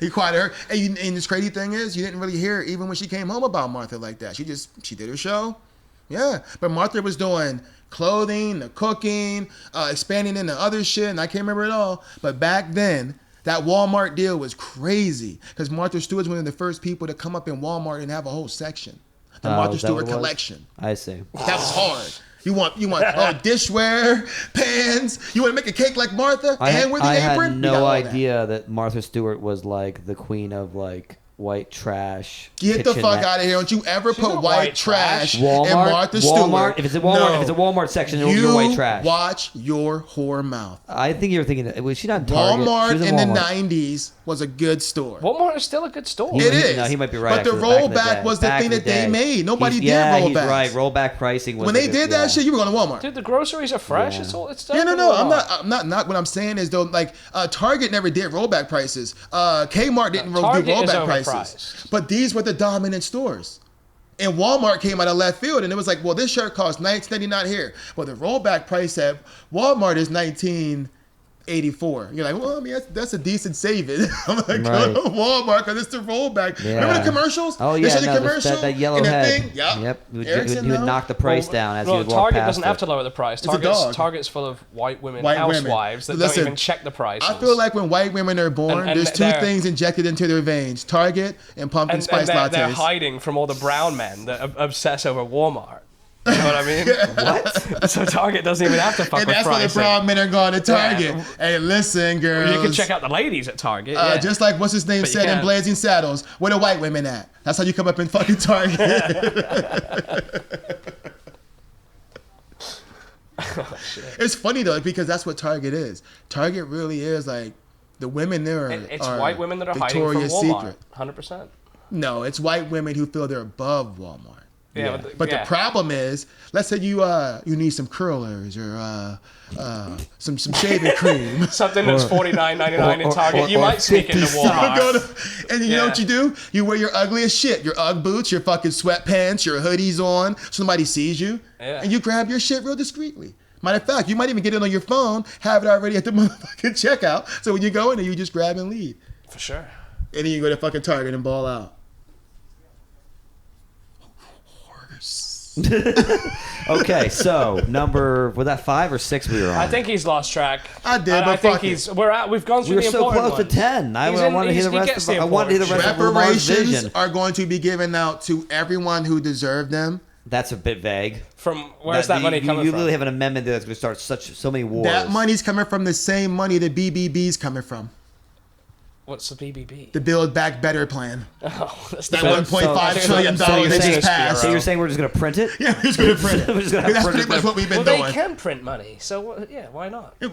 He quieted her. And this crazy thing is, you didn't really hear it even when she came home about Martha like that. She did her show. Yeah. But Martha was doing clothing, the cooking, expanding into other shit, and I can't remember it all. But back then, that Walmart deal was crazy because Martha Stewart's one of the first people to come up in Walmart and have a whole section. The Martha Is that what Stewart it was? collection. I see. That was hard. You want dishware, pans. You want to make a cake like Martha and with the I apron? had We got no all that. idea that Martha Stewart was like the queen of like white trash. Get the fuck kitchenette. out of here! Don't you ever put not white white trash trash. in Walmart. Martha Walmart. Stewart. If it's a Walmart, No. if it's a Walmart section, You you're white trash. watch your whore mouth. I think you're thinking. Was she not in Target? She Walmart was in the Walmart. '90s was a good store. Walmart is still a good store. It is. No, he might be right. But the actually, back in rollback day. was the Back thing in that they day. made. Nobody did Yeah, he's rollbacks. right. Rollback pricing was When they the- did that yeah. shit, you were going to Walmart. Dude, the groceries are fresh. Yeah. It's still Yeah, no. Walmart. I'm not. What I'm saying is though, like Target never did rollback prices. Kmart didn't do Target is rollback overpriced. prices. But these were the dominant stores. And Walmart came out of left field, and it was like, well, this shirt costs $19.99 here. Well, the rollback price at Walmart is $19.84. You're like, well, I mean, that's a decent saving. I'm like, go to Walmart because it's the rollback. Yeah. Remember the commercials? Oh They yeah, showed the no, commercial that yellow and the head. thing. Yep. Yep. He Erickson, would no? knock the price down as he would walk Target past doesn't it. have to lower the price. a dog. Target's full of white women, White women. housewives that Listen, don't even check the prices. I feel like when white women are born, And there's two they're- things injected into their veins: Target and pumpkin spice they're lattes. hiding from all the brown men that obsess over Walmart. You know what I mean? What? So Target doesn't even have to fuck And with that's why the pricing. brown men are going to Target. Yeah. Hey, listen, girls. You can check out the ladies at Target. Yeah. Just like what's his name But you said in can't. Blazing Saddles, where the white women at? That's how you come up in fucking Target. It's funny though because that's what Target is. Target really is like the women there. It's are white women that are hiding from Victoria's Walmart. Secret. 100%. No, it's white women who feel they're above Walmart. Yeah, But the problem is, let's say you need some curlers or some shaving cream. Something that's $49.99 in Target, you or might sneak into 50 Walmart. And you know what you do? You wear your ugliest shit, your Ugg boots, your fucking sweatpants, your hoodies on. Somebody sees you, Yeah. and you grab your shit real discreetly. Matter of fact, you might even get it on your phone, have it already at the motherfucking checkout. So when you go in there, you just grab and leave. For sure. And then you go to fucking Target and ball out. Okay, so was that 5 or 6 we were on? I think he's lost track. I did, but I think fuck it. we've gone through we were the so important close to ones. 10. I He's in- wanted to hear the he rest gets of. the I wanted to hear the rest of Lamar's Reparations vision. are going to be given out to everyone who deserved them. That's a bit vague. From where's that money coming you from? literally have an amendment that's going to start so many wars. That money's coming from the same money the BBB's coming from. What's the BBB? The Build Back Better plan. Oh, that's the That first- $1.5 trillion So that you're just saying- passed. So you're saying we're just going to print it? Yeah, we're just going to print it. We're just gonna have That's print pretty much what we've been Well, doing. they can print money, so yeah, why not? No,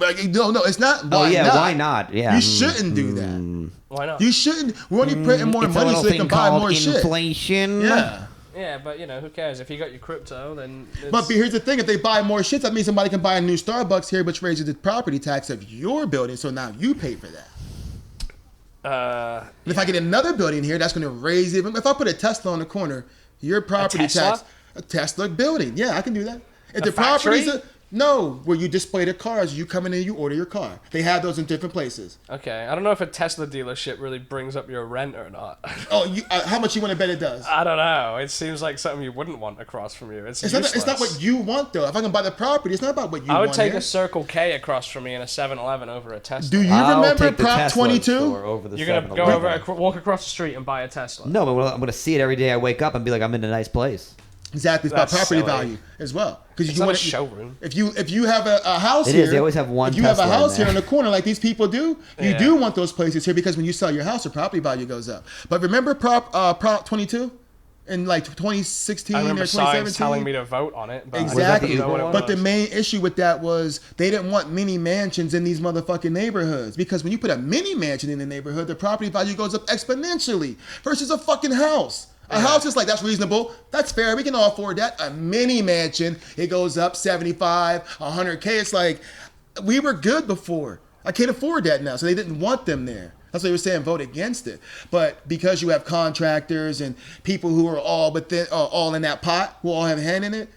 it's not. Oh, Why yeah, not? why not? Yeah. You shouldn't do that. Why not? You shouldn't. We're only printing more It's a money little so they thing can buy called more shit. inflation. Yeah. Yeah, but who cares? If you got your crypto, then. But here's the thing: if they buy more shit, that means somebody can buy a new Starbucks here, which raises the property tax of your building. So now you pay for that. And if I get another building here, that's going to raise it. If I put a Tesla on the corner, your property Tesla? a Tesla building. Yeah, I can do that. If A the property's factory? no, where you display the cars, you come in and you order your car. They have those in different places. Okay, I don't know if a Tesla dealership really brings up your rent or not. Oh, how much you want to bet it does? I don't know. It seems like something you wouldn't want across from you. It's It's useless. not what you want though. If I can buy the property, it's not about what you I want. would take here. a Circle K across from me and a 7-Eleven over a Tesla. Do you I'll remember take the Prop Tesla 22? store over the You're gonna 7-Eleven. go over, walk across the street and buy a Tesla. No, but I'm going to see it every day I wake up and be like, I'm in a nice place. Exactly, it's about That's property silly. value as well. Because It's not a showroom. If you have a house It here, is, they always have one If you have a Tesla in house here there. in the corner like these people do, you Yeah. do want those places here because when you sell your house, the property value goes up. But remember Prop 22 in like 2016 I or remember 2017? signs telling me to vote on it. But Exactly. I didn't know what it But the was. main issue with that was they didn't want mini mansions in these motherfucking neighborhoods. Because when you put a mini mansion in the neighborhood, the property value goes up exponentially versus a fucking house. A house is like, that's reasonable. That's fair. We can all afford that. A mini mansion, it goes up 75, 100K. It's like, we were good before. I can't afford that now. So they didn't want them there. That's why they were saying vote against it. But because you have contractors and people who are all in that pot, who all have a hand in it,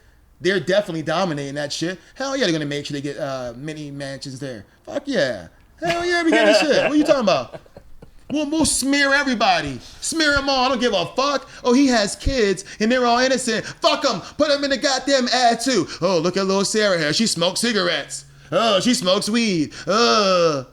they're definitely dominating that shit. Hell yeah, they're gonna make sure they get mini mansions there. Fuck yeah. Hell yeah, we get this shit. What are you talking about? We'll smear everybody. Smear them all. I don't give a fuck. Oh, he has kids and they're all innocent. Fuck them. Put them in the goddamn ad too. Oh, look at little Sarah here. She smokes cigarettes. Oh, she smokes weed. They're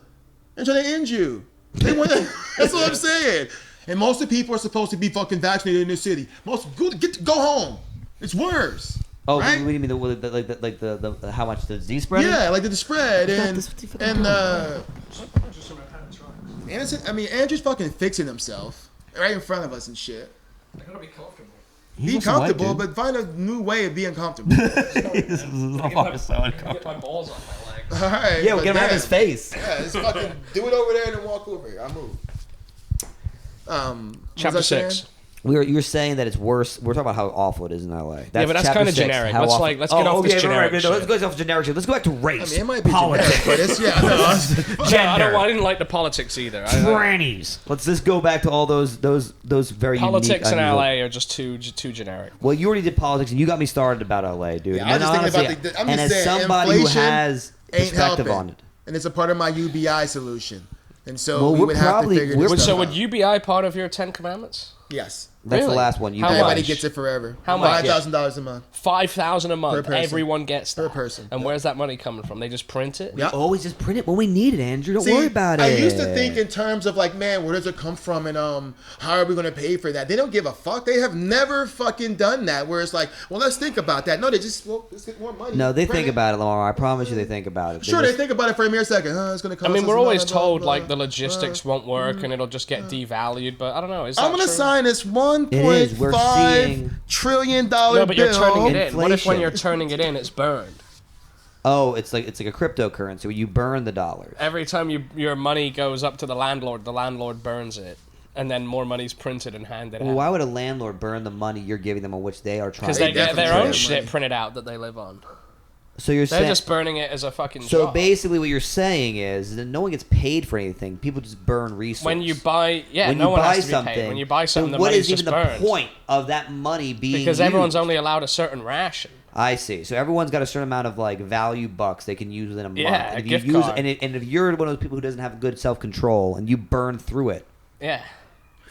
trying to end you. They want that's what I'm saying. And most of the people are supposed to be fucking vaccinated in this city. Go home. It's worse. Oh, right? what do you mean? The how much the disease spread? Yeah, like the spread Andrew's fucking fixing himself right in front of us and shit. I gotta be comfortable. Be comfortable, but find a new way of being comfortable. Get my balls off my legs. All right. Yeah, we'll but get him out of damn. his face. Yeah, just fucking do it over there and then walk over here. I'll move. What Chapter was I saying? 6. You're saying that it's worse. We're talking about how awful it is in LA. Yeah, but that's chapter kinda 6, generic. how Let's, awful- like, let's get off this generic Let's shit. go off generic shit. Let's go back to race. I mean, it might be politics, generic, but it's I didn't like the politics either. trannies. Let's just go back to all those very Politics in unique, unusual- LA are just too generic. Well, you already did politics, and you got me started about LA, dude. Yeah, I was And just thinking honestly, about I'm and just as saying, somebody who inflation has ain't perspective helping. on it. And it's a part of my UBI solution. And so Well, we we're would have to probably- figure we're- this So stuff would out. UBI part of your 10 Commandments? Yes. That's Really? the last one. You How got. much? Everybody gets it forever. How much? $5,000 a month. $5,000 a month. person. Everyone gets that. Per person. And where's that money coming from? They just print it? Yeah. Always just print it when we need it, Andrew. Don't See, worry about it. I used to think in terms of like, man, where does it come from, and how are we going to pay for that? They don't give a fuck. They have never fucking done that. Where it's like, well, let's think about that. No, they just let's get more money. No, they Print think about it, Lamar. I promise you, they think about it. Sure, they think about it for a mere second. It's going to cost. I mean, us we're always blah, blah, told blah, like the blah. logistics won't work and it'll just get devalued, but I don't know. Is that I'm going to true? sign this It is. We're $1.5 seeing- trillion No, but you're turning it bill. in. What if when Inflation. you're turning it in, it's burned? Oh, it's like a cryptocurrency where you burn the dollars. Every time your money goes up to the landlord burns it, and then more money's printed and handed Well, out. why would a landlord burn the money you're giving them on which they are trying Because to they get definitely their burn own money. shit printed out that they live on. So you're They're saying just burning it as a fucking so job. basically what you're saying is that no one gets paid for anything. People just burn resources. When you buy, when no you one buy has to be something, paid. When you buy something, then the what money's is even just the burned. point of that money being Because everyone's used? only allowed a certain ration. I see. So everyone's got a certain amount of like value bucks they can use within a month. Yeah, and a if gift you use card. and if you're one of those people who doesn't have good self control and you burn through it, Yeah.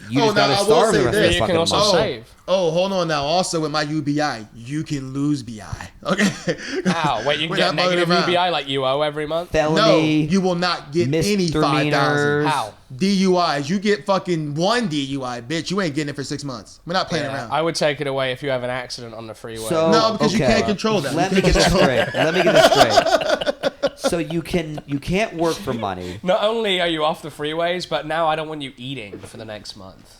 You Oh, just now, gotta I will starve say the rest of this. the You can fucking also month. save. Oh, hold on now. Also, with my UBI, you can lose BI. Okay. How? Wait, you can We're get not bugging negative around. UBI like you owe every month? No, Felony. you will not get any 5,000. Misdemeanors. How? DUIs. You get fucking one DUI, bitch. You ain't getting it for 6 months. We're not playing Yeah, around. I would take it away if you have an accident on the freeway. So No, because you okay. can't control that. Let You me can't get this control straight. Let me get this straight. So you can't work for money. Not only are you off the freeways, but now I don't want you eating for the next month.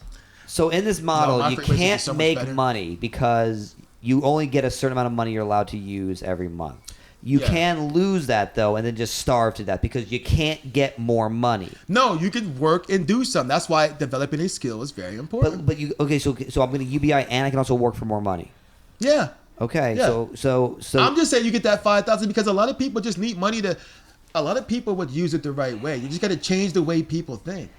So in this model, my you frequency is can't so much make better. money because you only get a certain amount of money you're allowed to use every month. You Yeah. can lose that though, and then just starve to death because you can't get more money. No, you can work and do something. That's why developing a skill is very important. But you okay? So I'm going to UBI and I can also work for more money. Yeah. Okay. Yeah. So I'm just saying you get that 5,000 because a lot of people just need money to. A lot of people would use it the right way. You just got to change the way people think.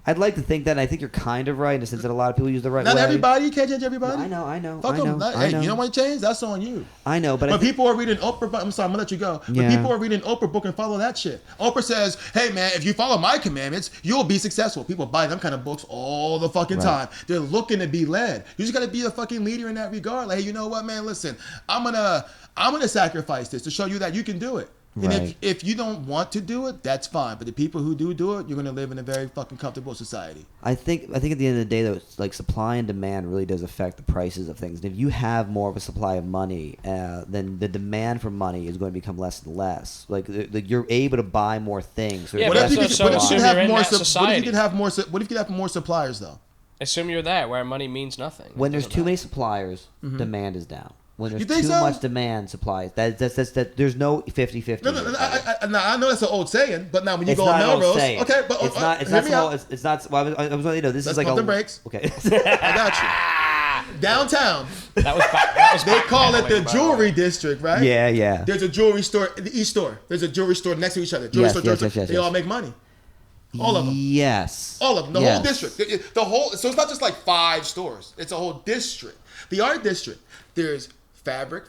I'd like to think that. And I think you're kind of right in the sense that a lot of people use the right Not way. everybody. You can't change everybody. I know. Fuck I them. know. Hey, you don't want to change? That's on you. I know, but But people are reading Oprah. I'm sorry, I'm gonna let you go. But Yeah. people are reading Oprah book and follow that shit. Oprah says, "Hey man, if you follow my commandments, you'll be successful." People buy them kind of books all the fucking Right. time. They're looking to be led. You just gotta be a fucking leader in that regard. Like, hey, you know what, man? Listen, I'm gonna sacrifice this to show you that you can do it. And Right. if you don't want to do it, that's fine. But the people who do it, you're gonna live in a very fucking comfortable society. I think at the end of the day, though, it's like supply and demand really does affect the prices of things. And if you have more of a supply of money, then the demand for money is going to become less and less. Like you're able to buy more things. There's Yeah, What but if you so- could, so what if you assume could have you're in more? that What if you society. could have more? What if you could have more suppliers though? Assume you're there where money means nothing. When there's Doesn't too matter. many suppliers, demand is down. When there's You think too so? much demand, supply that there's no 50-50. No, I know that's an old saying, but now when you It's go not on an old Melrose, saying. okay, but it's not. It's hear not. me Small, out. it's not. Well, I was. This Let's is like pump a the brakes. Okay. I got you. Downtown, That was back. That was they call it the backpedaling, by jewelry way. district, right? yeah. There's a jewelry store, the East Store. There's a jewelry store next to each other. Jewelry Yes, store, yes, jewelry store. yes, They yes. all make money. All of them. Yes. All of them. The Yes. whole district. The whole. So it's not just like 5 stores. It's a whole district. The art district. There's fabric.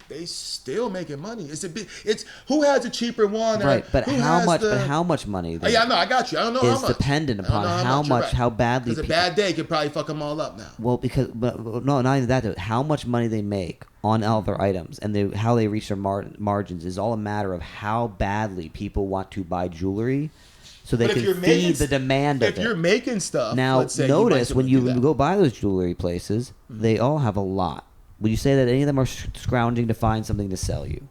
They still making money. It's who has a cheaper one? Right, but who how has much? the- But how much money? Oh, yeah, I know. I got you. I don't know how is much. dependent I don't upon know how you're much, right. how badly. Because a bad day could probably fuck them all up now. Well, but no, not even that. Though. How much money they make on all their items and how they reach their margins is all a matter of how badly people want to buy jewelry, so they But if can you're feed making the demand of If it. you're making stuff, Now, let's say you might notice be when able to you do that. go by those jewelry places, they all have a lot. Would you say that any of them are scrounging to find something to sell you?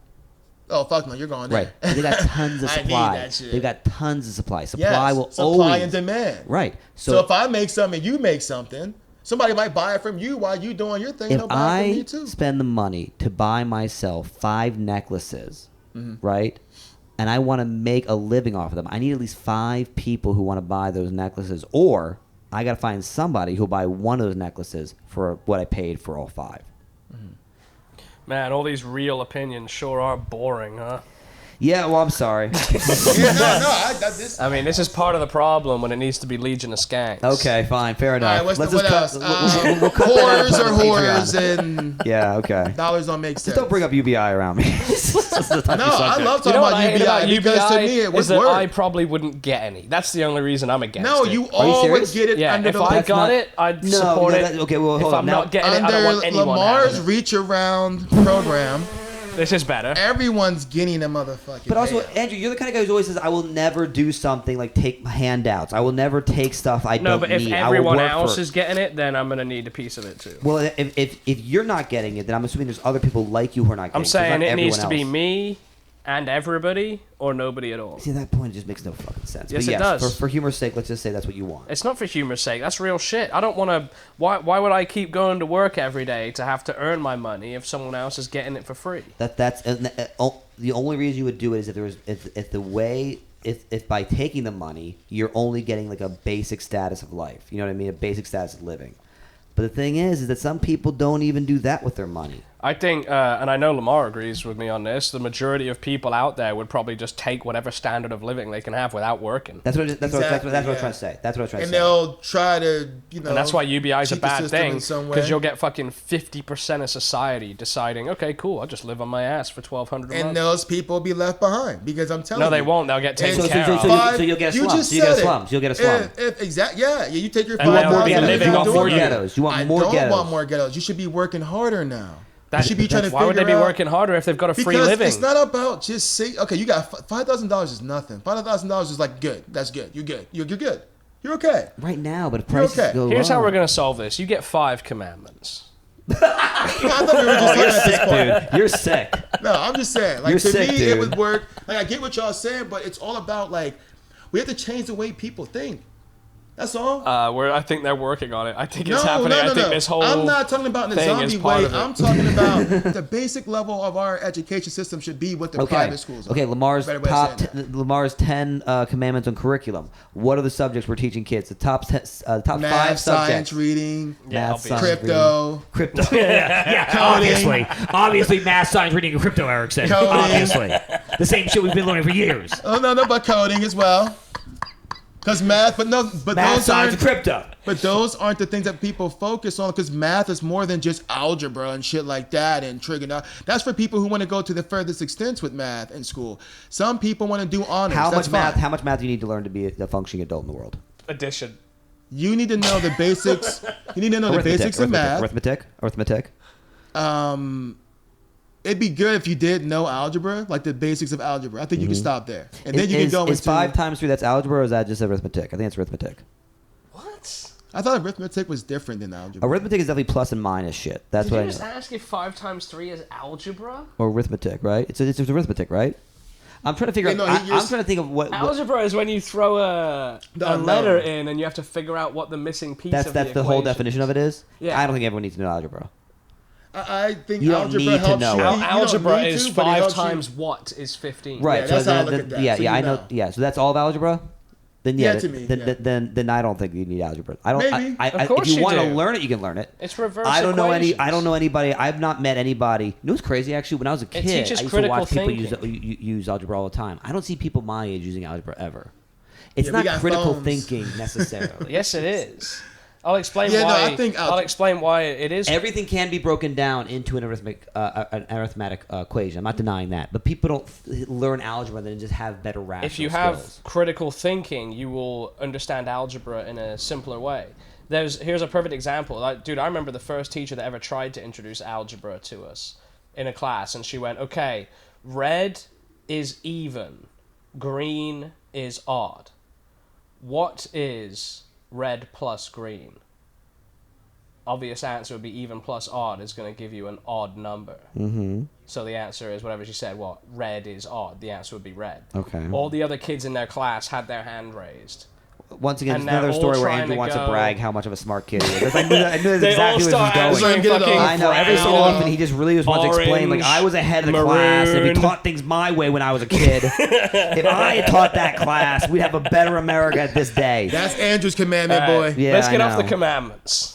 Oh fuck no, you're going there. Right. They got tons of I need supply. that shit. They've got tons of supply. Yes, Supply will supply always and demand. Right. So if I make something, you make something. Somebody might buy it from you while you doing your thing. if They'll buy it from I me too. spend the money to buy myself 5 necklaces, Mm-hmm. right, and I want to make a living off of them, I need at least 5 people who want to buy those necklaces, or I got to find somebody who'll buy one of those necklaces for what I paid for all 5. Man, all these real opinions sure are boring, huh? Yeah, well, I'm sorry. Yeah, no. I mean, this is part of the problem when it needs to be Legion of Skanks. Okay, fine, fair All enough. right, what Let's else? just cut. We'll cut that out Whores and put it are on whores, Patreon. and Yeah, okay. dollars don't make sense. Just don't bring up UBI around me. It's just a touchy No, I subject. love You talking know what I about hate UBI, about because to UBI me it is was that work. I probably wouldn't get any. That's the only reason I'm against No, it. you you always serious? get it Yeah, under if the I That's got not- it, I'd No, support no, it. that- okay, well, hold if on. I'm Now- not getting it, I don't under want anyone Lamar's having it. reach around program. This is better. Everyone's getting a motherfucking. But also, payout. Andrew, you're the kind of guy who always says, "I will never do something like take handouts. I will never take stuff I No, don't but if need. I will everyone work else for-" is getting it, then I'm gonna need a piece of it too. Well, if you're not getting it, then I'm assuming there's other people like you who are not getting I'm it. so it's saying not it needs to everyone be else. me and everybody, or nobody at all. See, that point just makes no fucking sense. Yes, but it does. For humor's sake, let's just say that's what you want. It's not for humor's sake. That's real shit. I don't want to. Why would I keep going to work every day to have to earn my money if someone else is getting it for free? That's the only reason you would do it is if there was if the way if by taking the money you're only getting like a basic status of life. You know what I mean? A basic status of living. But the thing is that some people don't even do that with their money. I think, and I know Lamar agrees with me on this, the majority of people out there would probably just take whatever standard of living they can have without working. That's what I'm trying to say. And they'll try to, you know. And that's why UBI is a cheat the bad system thing, in some way. because you'll get fucking 50% of society deciding, okay, cool, I'll just live on my ass for $1,200 a And month. those people will be left behind because I'm telling you. No, they won't. They'll get taken So- care so- of. so- So you'll get a You slum. just You'll get a said it. slum. You'll get a slum. Exactly. Yeah. You take your And then we'll be $5,000 living and off do more it. ghettos. You want I more don't ghettos. want more ghettos. You should be working harder now. That- you should be trying to Why would they be figure out- working harder if they've got a free Because living? it's not about just say, okay, you got $5,000 is nothing. $5,000 is like good. That's good. You're good. You're good. You're okay. Right now, but if You're prices okay. go Here's how up- we're going to solve this. You get 5 commandments. I thought we were just looking at this point. Dude, you're sick. No, I'm just saying. Like You're to sick, me, dude. it would work. Like I get what y'all saying, but it's all about like we have to change the way people think. That's all. I think they're working on it. I think it's happening. I think this whole I'm not talking about in the thing is zombie part way. of it. I'm talking about the basic level of our education system should be what the Okay. private schools are. Okay. Lamar's Better way of saying that. Lamar's 10 commandments on curriculum. What are the subjects we're teaching kids? The top 5 Math, subjects. science, reading, Yeah, Math, obviously. science, crypto. reading. Crypto. yeah, obviously, math, science, reading, and crypto. Eric said, Coding. obviously, the same shit we've been learning for years. Oh no, but coding as well. Because math, but Math, those science, aren't. and crypto. But those aren't the things that people focus on because math is more than just algebra and shit like that and trigonometry. That's for people who want to go to the furthest extents with math in school. Some people want to do honors. How That's much math? fine. How much math do you need to learn to be a functioning adult in the world? addition. You need to know the basics. You need to know the basics of math. Arithmetic. It'd be good if you did know algebra, like the basics of algebra. I think you can stop there, and then you can go Is into. 5 times 3 that's algebra, or is that just arithmetic? I think it's arithmetic. What? I thought arithmetic was different than algebra. Arithmetic is definitely plus and minus shit. That's Did what you I just know. ask if 5 times 3 is algebra? Or arithmetic, right? It's arithmetic, right? I'm trying to figure Yeah, out. no, I'm trying to think of what. Algebra is when you throw a No, letter no. in and you have to figure out what the missing piece That's of the the whole equation definition is. of it is. Yeah. I don't think everyone needs to know algebra. I think You don't algebra need to helps know you. it. You don't Algebra need is to, but it 5 helps you. times what is 15. Right. Yeah, so that's how I then, look at that. Yeah, So yeah, you I know. know. Yeah, so that's all of algebra. Then yeah, Yeah, to me, then, yeah. then I don't think you need algebra. I don't. Maybe. Of course if you you want to do. learn it, you can learn it. It's reverse I don't know any. equations. I don't know anybody. I've not met anybody. You know what's crazy? Actually, when I was a kid, teaches I used to critical watch people thinking. use algebra all the time. I don't see people my age using algebra ever. It's Yeah, we not got critical phones. thinking necessarily. Yes, it is. I'll explain Yeah, no, why. I think I'll explain why it is. Everything can be broken down into an arithmetic equation. I'm not denying that, but people don't learn algebra and then just have better rational If you have skills. critical thinking, you will understand algebra in a simpler way. Here's a perfect example. Dude, I remember the first teacher that ever tried to introduce algebra to us in a class, and she went, okay, red is even, green is odd. What is red plus green? Obvious answer would be even plus odd is going to give you an odd number. Mm-hmm. So the answer is whatever she said. What? Red is odd. The answer would be red. Okay. All the other kids in their class had their hand raised. Once again, And it's another they're all story where trying Andrew to wants to go- brag how much of a smart kid he is. I knew that's They all exactly where start this was going. answering Get it all. fucking I know. Every so brown, often, he just really just wants to explain. Like, I was ahead of the class, and we maroon. taught things my way when I was a kid. If I had taught that class, we'd have a better America at this day. That's Andrew's commandment, boy. Yeah, Let's get I off the know. commandments.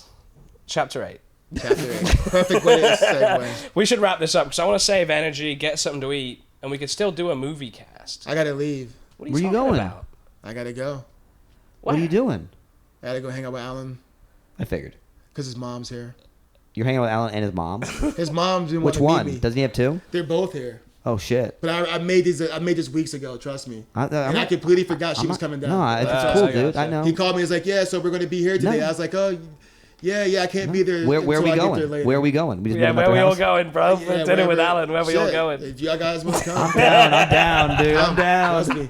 Chapter 8. Chapter 8. Perfect way to segue. We should wrap this up because I want to save energy, get something to eat, and we could still do a movie cast. I gotta leave. What are Where you talking going? about? I gotta go. What are you doing? I gotta go hang out with Alan I figured. because his mom's here. You're hanging out with Alan and his mom. His mom didn't Which want to meet one? me. Doesn't he have 2? They're both here. Oh shit. But I made this weeks ago. Trust me. I'm And I not- completely forgot she I'm was not- coming down. No, it's I cool, gotcha. dude. I know. He called me. He's like, "Yeah, so we're gonna be here today." No. I was like, "Oh, yeah, I can't be there." Where are until we I get there going? later." Where are we going? We just Yeah, met where him at we their all house? going, bro? Yeah, For dinner wherever- with Alan. Where we all Shit, going? If y'all guys want to come, I'm down, dude. I'm down. Trust me.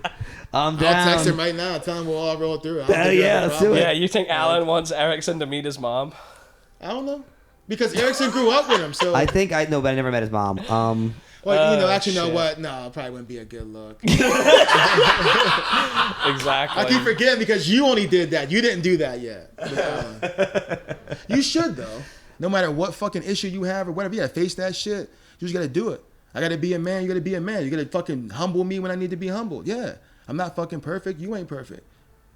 I'm I'll down. text him right now. Tell him we'll all roll through. I don't Hell think yeah, there's a let's do problem. Yeah, you think Alan wants Erickson to meet his mom? I don't know because Erickson grew up with him. So I think I know, but I never met his mom. well, you know, actually, you know shit. what? No, it probably wouldn't be a good look. Exactly. I keep forgetting because you only did that. You didn't do that yet. You should though. No matter what fucking issue you have or whatever, you gotta face that shit. You just gotta do it. I gotta be a man. You gotta be a man. You gotta fucking humble me when I need to be humbled. Yeah, I'm not fucking perfect. You ain't perfect.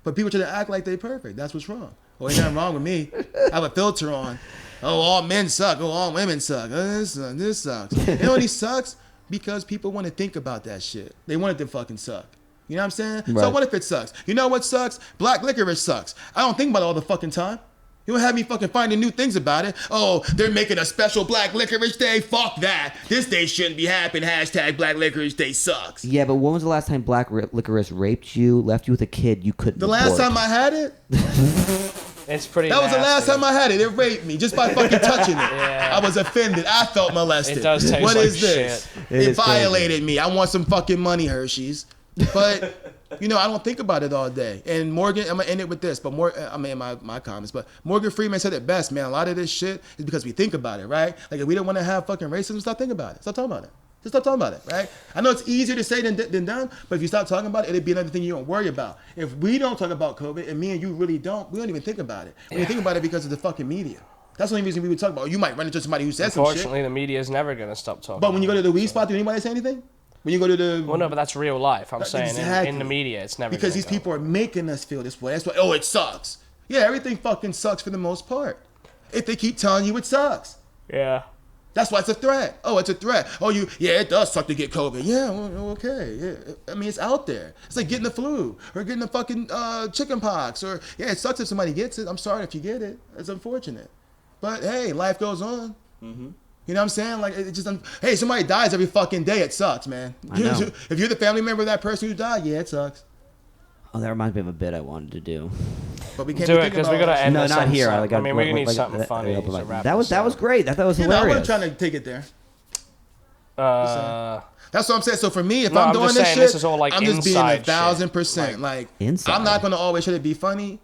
But people try to act like they perfect. That's what's wrong. Well, ain't nothing wrong with me. I have a filter on. Oh, all men suck. Oh, all women suck. This sucks. You know what sucks? Because people want to think about that shit. They want it to fucking suck. You know what I'm saying? So Right. what if it sucks? You know what sucks? Black licorice sucks. I don't think about it all the fucking time. You don't have me fucking finding new things about it. Oh, they're making a special Black Licorice Day. Fuck that. This day shouldn't be happening. Hashtag Black Licorice Day sucks. Yeah, but when was the last time black licorice raped you, left you with a kid you couldn't The last abort? time I had it, It's pretty. that was the last nasty. time I had it. It raped me just by fucking touching it. Yeah. I was offended. I felt molested. It does taste What like is this? shit. It It is crazy. violated me. I want some fucking money, Hershey's. But you know, I don't think about it all day. And Morgan, I'm gonna end it with this, but my comments. But Morgan Freeman said it best, man. A lot of this shit is because we think about it, right? Like if we don't want to have fucking racism, stop thinking about it. Stop talking about it. Just stop talking about it, right? I know it's easier to say than done, but if you stop talking about it, it'll be another thing you don't worry about. If we don't talk about COVID, and me and you really don't, we don't even think about it. We think about it because of the fucking media. That's the only reason we would talk about it. You might run into somebody who says some shit. Unfortunately, the media is never going to stop talking. But when you go about to the it, weed spot, do anybody say anything? When you go to the... well, no, but that's real life. I'm saying Exactly. in the media, it's never Because gonna these go. people are making us feel this way. That's why, oh, it sucks. Yeah, everything fucking sucks for the most part. If they keep telling you it sucks. Yeah. That's why it's a threat. Oh, it's a threat. Oh, yeah, it does suck to get COVID. Yeah, well, okay. Yeah. I mean, it's out there. It's like getting the flu or getting the fucking chicken pox. Or, yeah, it sucks if somebody gets it. I'm sorry if you get it. It's unfortunate. But, hey, life goes on. Mm-hmm. You know what I'm saying? Like, it just, hey, somebody dies every fucking day. It sucks, man. I know. If you're the family member of that person who died, yeah, it sucks. Oh, that reminds me of a bit I wanted to do. But we can't Do be it thinking because we about gotta it. end No, this not on here. something. I mean, we need something funny to wrap That was this up. great. I thought it was You know, I hilarious. wasn't trying to take it there. Uh, That's what I'm saying. So for me, if No, I'm I'm doing just this saying shit, this is all, like, I'm just being inside 1,000%. shit. Like, Inside. I'm not going to always try to be funny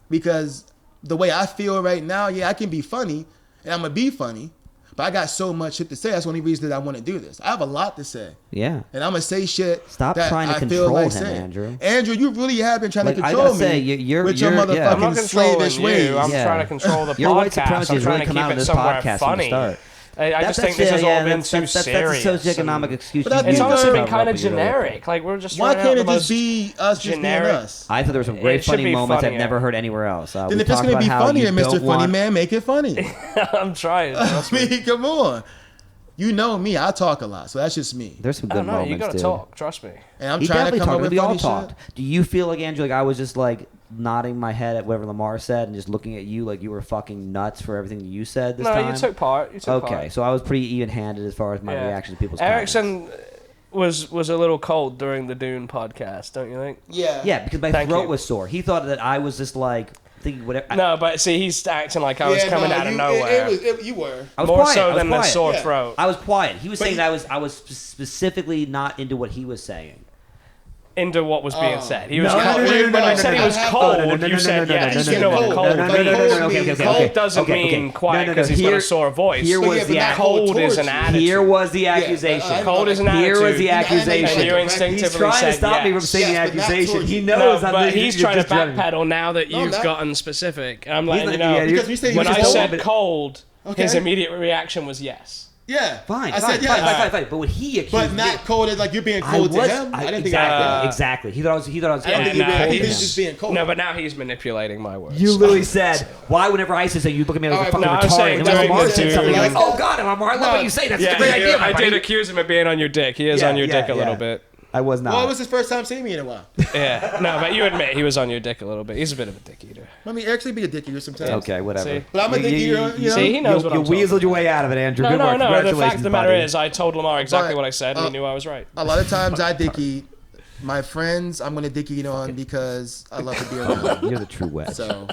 because the way I feel right now, yeah, I can be funny and I'm going to be funny, but I got so much shit to say. That's the only reason that I want to do this. I have a lot to say. Yeah. And I'm going to say shit Stop that trying to I control feel like him, saying. Andrew. Andrew, you really have been trying Like, to I control gotta say, me you're- with your yeah. motherfucking I'm not controlling slavish you. ways. I'm Yeah. trying to control the Your white podcast. supremacy I'm has trying really to come keep out in it this somewhere podcast from the funny. start. I just think this has all been too serious. That's a socioeconomic excuse. But you I It's think use honestly to been cover kind up of what you're doing. generic. Like we're just Why throwing out can't the it just most be us just being generic- us? I thought there were some great It should funny be moments I've funnier. never heard anywhere else. Then We if it's talked going to be about how funnier, you Mr. don't Funny want- Man, make it funny. I'm trying. I Trust me. mean, come on. You know me, I talk a lot, so that's just me. There's some I good don't know. moments, You gotta dude. talk. Trust me. And I'm He trying to definitely come up talked. with We all funny talked. shit. Do you feel like, Andrew, like I was just like nodding my head at whatever Lamar said and just looking at you like you were fucking nuts for everything you said this No, time? you took part. You took Okay, part. so I was pretty even-handed as far as my Yeah. reaction to people's Erickson comments. was a little cold during the Dune podcast, don't you think? Yeah. Yeah, because my Thank throat you. was sore. He thought that I was just like thinking whatever. No, but see, he's acting like I was coming out of nowhere. You were. I was More quiet. I so was than the quiet. sore Yeah. throat. I was quiet. He was But saying he- that I was specifically not into what he was saying. Into what was being Oh. said. He was No, no, cold. no, no, no, When no, I no, said no, he was no, cold, no, no, no, you no, said no, no, yes. no, You no, know no, what no, cold no, no, no, no, no, no, okay, okay, Cold okay. doesn't Okay, okay. mean quiet No, no, because no, he's got here- a sore voice. here But was yeah, the but not act- cold Cold is towards an you. attitude. Here was the Yeah, accusation. Cold is an attitude. Here was the I didn't know accusation. And you He's instinctively He's trying said to stop me from yes. saying Yes, the but not accusation. towards He you. knows No, I'm but just- he's you're trying to just running. backpedal now that No, I'm you've not. gotten specific. I'm letting you not- know. yeah, Because we say when you I just said told- cold, his Okay. immediate reaction was yes. Yeah. Fine, I fine, said yes. fine. But when he accused But me, not cold as like you're being I cold was to him. I didn't think exactly, I exactly. He thought I was. I don't think Yeah, he no, was. He he was was- just being cold. No, but now he's manipulating my words. You literally said, "Why?" Whenever I said, you look at me like a Alright, fucking no, I'm retard. saying And when during Lamar the said something, you're like, dude. "Oh God, Lamar, I love what you say. That's Yeah, a great idea." I my did buddy." accuse accuse him of being on your dick. He is Yeah, on your yeah, dick a yeah. little bit. I was not. Well, it was his first time seeing me in a while. Yeah. No, but you admit he was on your dick a little bit. He's a bit of a dick eater. I mean, actually be a dick eater sometimes. Okay, whatever. See? But I'm a dick eater, you know? See, he knows what you I'm talking weaseled your way out of it, Andrew. No, Good no, work. no. The fact Congratulations, of the matter buddy. is, I told Lamar exactly But, what I said, and he knew I was right. A lot of times I dick eat. My friends, I'm gonna dick eat on because I love to be around them. You're the true wedge. So